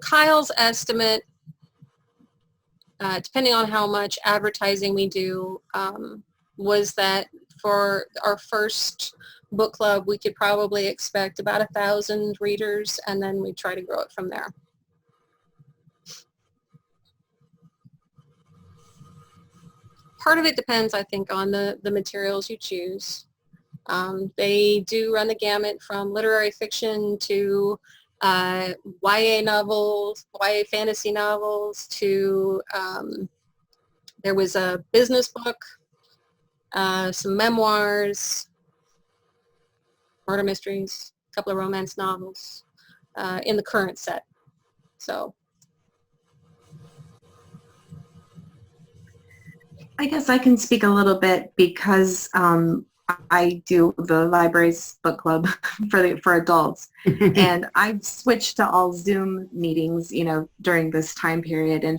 Kyle's estimate, depending on how much advertising we do, was that for our first book club, we could probably expect about 1,000 readers, and then we try to grow it from there. Part of it depends, I think, on the materials you choose. They do run the gamut from literary fiction to YA novels, YA fantasy novels, to there was a business book, some memoirs, murder mysteries, a couple of romance novels in the current set. So I guess I can speak a little bit because I do the library's book club for adults, and I've switched to all Zoom meetings, during this time period. And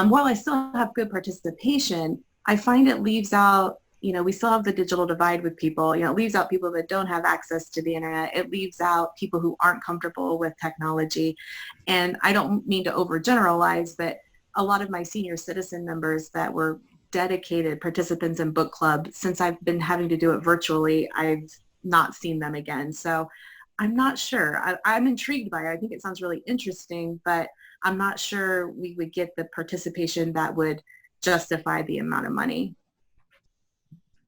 while I still have good participation, I find it leaves out, we still have the digital divide with people. It leaves out people that don't have access to the internet. It leaves out people who aren't comfortable with technology. And I don't mean to overgeneralize, but a lot of my senior citizen members that were dedicated participants in book club, since I've been having to do it virtually, I've not seen them again. So I'm not sure. I'm intrigued by it. I think it sounds really interesting, but I'm not sure we would get the participation that would justify the amount of money.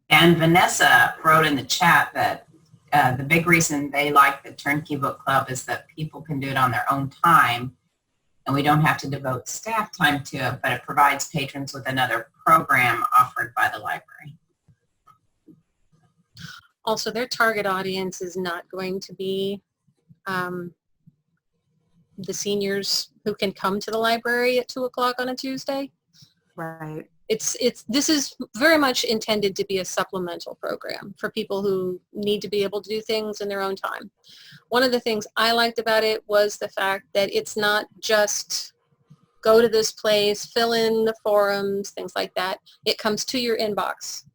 And Vanessa wrote in the chat that the big reason they like the Turnkey Book Club is that people can do it on their own time, and we don't have to devote staff time to it, but it provides patrons with another program offered by the library. also their target audience is not going to be the seniors who can come to the library at 2:00 on a Tuesday. Right. This is very much intended to be a supplemental program for people who need to be able to do things in their own time. One of the things I liked about it was the fact that it's not just go to this place, fill in the forums, things like that. It comes to your inbox.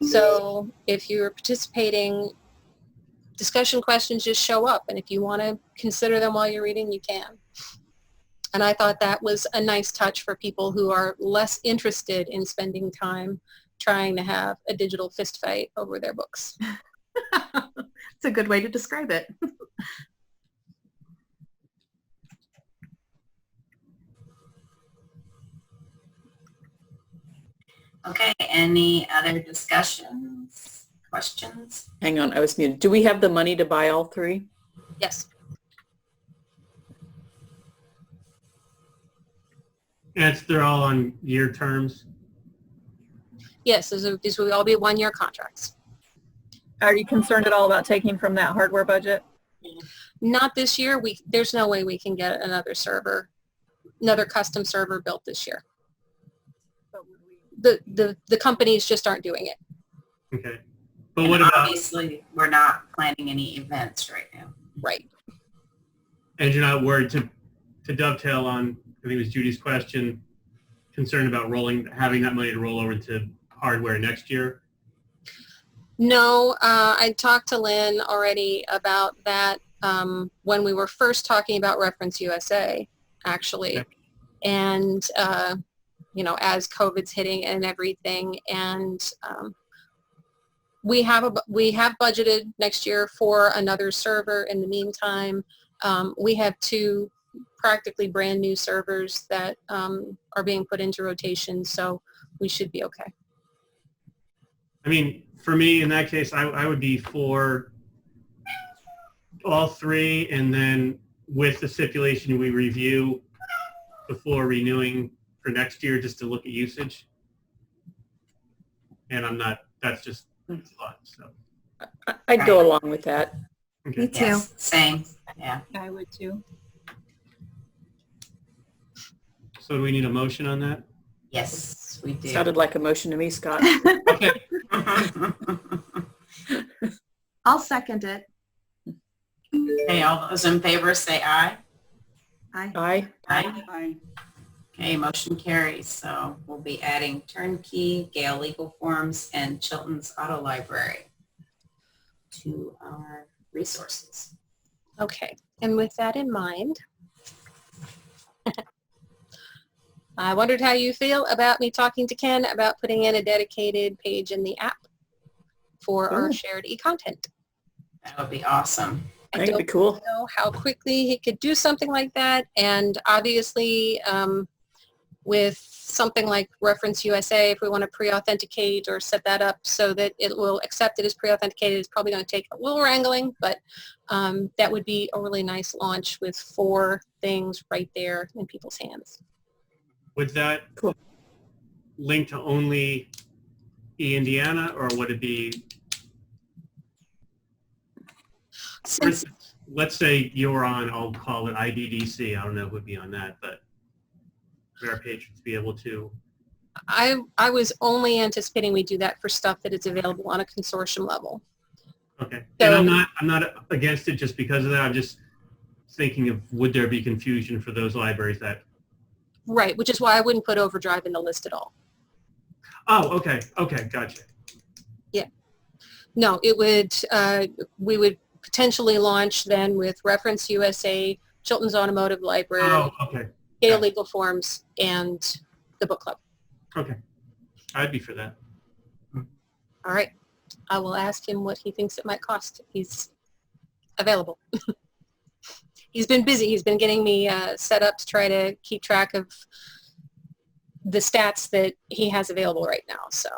So if you're participating, discussion questions just show up, and if you want to consider them while you're reading, you can. And I thought that was a nice touch for people who are less interested in spending time trying to have a digital fist fight over their books. It's a good way to describe it. Okay, any other discussions, questions? Hang on, I was muted. Do we have the money to buy all 3? Yes. And they're all on year terms. Yes, these will all be one-year contracts. Are you concerned at all about taking from that hardware budget? Not this year. There's no way we can get another custom server built this year. The companies just aren't doing it. Okay. But And what about, obviously, we're not planning any events right now. Right. and you're not worried to dovetail on, I think it was Judy's question, concerned about having that money to roll over into hardware next year? No, I talked to Lynn already about that when we were first talking about Reference USA, actually. Okay. And, as COVID's hitting and everything. And we have budgeted next year for another server. In the meantime, we have 2 practically brand new servers that are being put into rotation, so we should be okay. I mean, for me, in that case, I would be for all 3, and then with the stipulation we review before renewing for next year just to look at usage. And that's just a lot, so. I'd go along with that. Okay. Me too. Yes, same, yeah. I would too. So do we need a motion on that? Yes, we do. Sounded like a motion to me, Scott. Okay. I'll second it. Okay, all those in favor say aye. Aye. Aye. Aye. Aye. Okay, motion carries. So we'll be adding Turnkey, Gale Legal Forms, and Chilton's Auto Library to our resources. Okay, and with that in mind, I wondered how you feel about me talking to Ken about putting in a dedicated page in the app for our shared e-content. That would be awesome. I That'd be cool. know how quickly he could do something like that, and obviously with something like Reference USA, if we want to pre-authenticate or set that up so that it will accept it as pre-authenticated, it's probably going to take a little wrangling, but that would be a really nice launch with 4 things right there in people's hands. Would that link to only eIndiana, or would it be, for instance, let's say you're on, I'll call it IDDC, I don't know who would be on that, but would our patrons be able to? I was only anticipating we do that for stuff that is available on a consortium level. Okay, So- and I'm not against it just because of that, I'm just thinking of, would there be confusion for those libraries that? Right, which is why I wouldn't put Overdrive in the list at all. Oh, okay, gotcha. Yeah. No, it would, we would potentially launch then with Reference USA, Chilton's Automotive Library, Oh, okay, Gale Legal Forms, and the book club. okay. I'd be for that. All right. I will ask him what he thinks it might cost if he's available. He's been busy. He's been getting me set up to try to keep track of the stats that he has available right now. So.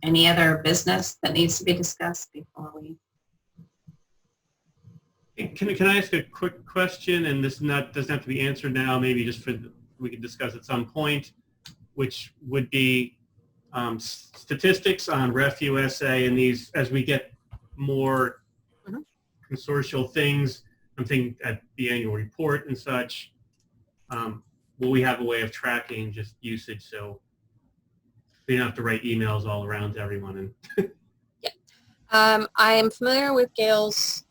Any other business that needs to be discussed before we? Can I ask a quick question, and this doesn't have to be answered now, maybe just we could discuss at some point. which would be statistics on RefUSA and these as we get more consortial things. I'm thinking at the annual report and such. Will we have a way of tracking just usage so we don't have to write emails all around to everyone? And I am familiar with Gail's.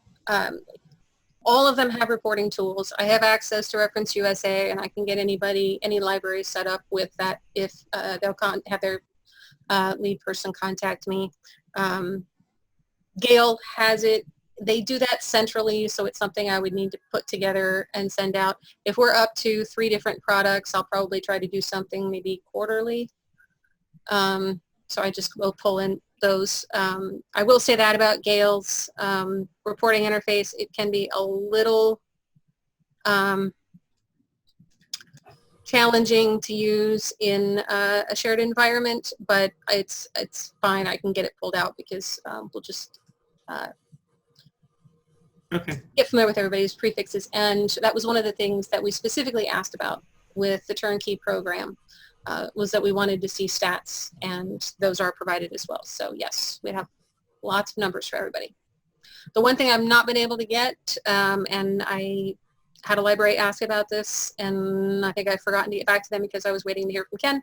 All of them have reporting tools. I have access to Reference USA, and I can get any library set up with that if they'll have their lead person contact me. Gail has it. They do that centrally, so it's something I would need to put together and send out. If we're up to 3 different products, I'll probably try to do something maybe quarterly. So I just will pull in those. I will say that about Gail's reporting interface, it can be a little challenging to use in a shared environment, but it's fine. I can get it pulled out because we'll just get familiar with everybody's prefixes. And that was one of the things that we specifically asked about with the turnkey program. Was that we wanted to see stats, and those are provided as well. So yes, we have lots of numbers for everybody. The one thing I've not been able to get, and I had a library ask about this, and I think I've forgotten to get back to them because I was waiting to hear from Ken.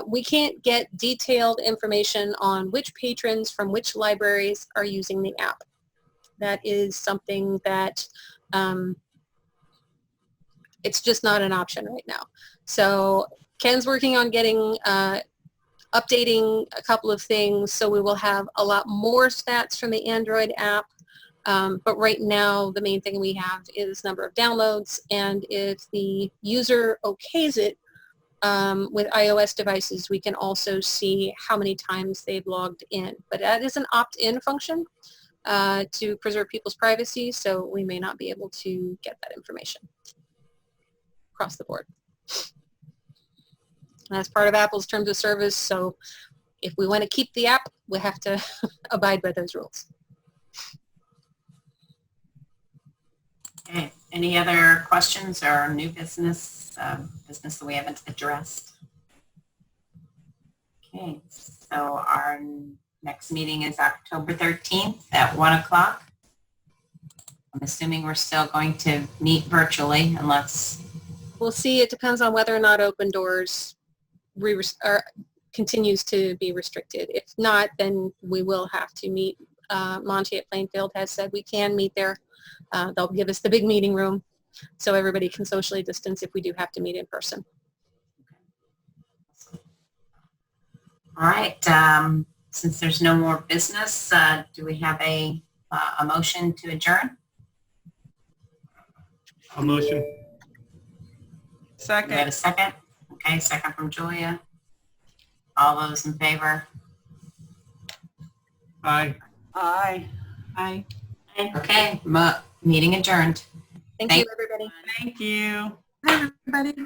We can't get detailed information on which patrons from which libraries are using the app. That is something that it's just not an option right now. So Ken's working on getting, updating a couple of things, so we will have a lot more stats from the Android app. But right now, the main thing we have is number of downloads, and if the user okays it with iOS devices, we can also see how many times they've logged in. But that is an opt-in function to preserve people's privacy, so we may not be able to get that information across the board. That's part of Apple's terms of service, so if we want to keep the app, we have to abide by those rules. Okay. Any other questions or new business that we haven't addressed? Okay, so our next meeting is October 13th at 1 o'clock. I'm assuming we're still going to meet virtually unless... We'll see. It depends on whether or not Open Doors continues to be restricted. If not, then we will have to meet. Monty at Plainfield has said we can meet there. They'll give us the big meeting room so everybody can socially distance if we do have to meet in person. All right. Since there's no more business, do we have a motion to adjourn? A motion. Second. Do we have a second? Okay, second from Julia. All those in favor? Aye. Aye. Aye. Okay, meeting adjourned. Thank you, everybody. Thank you. Hi, everybody.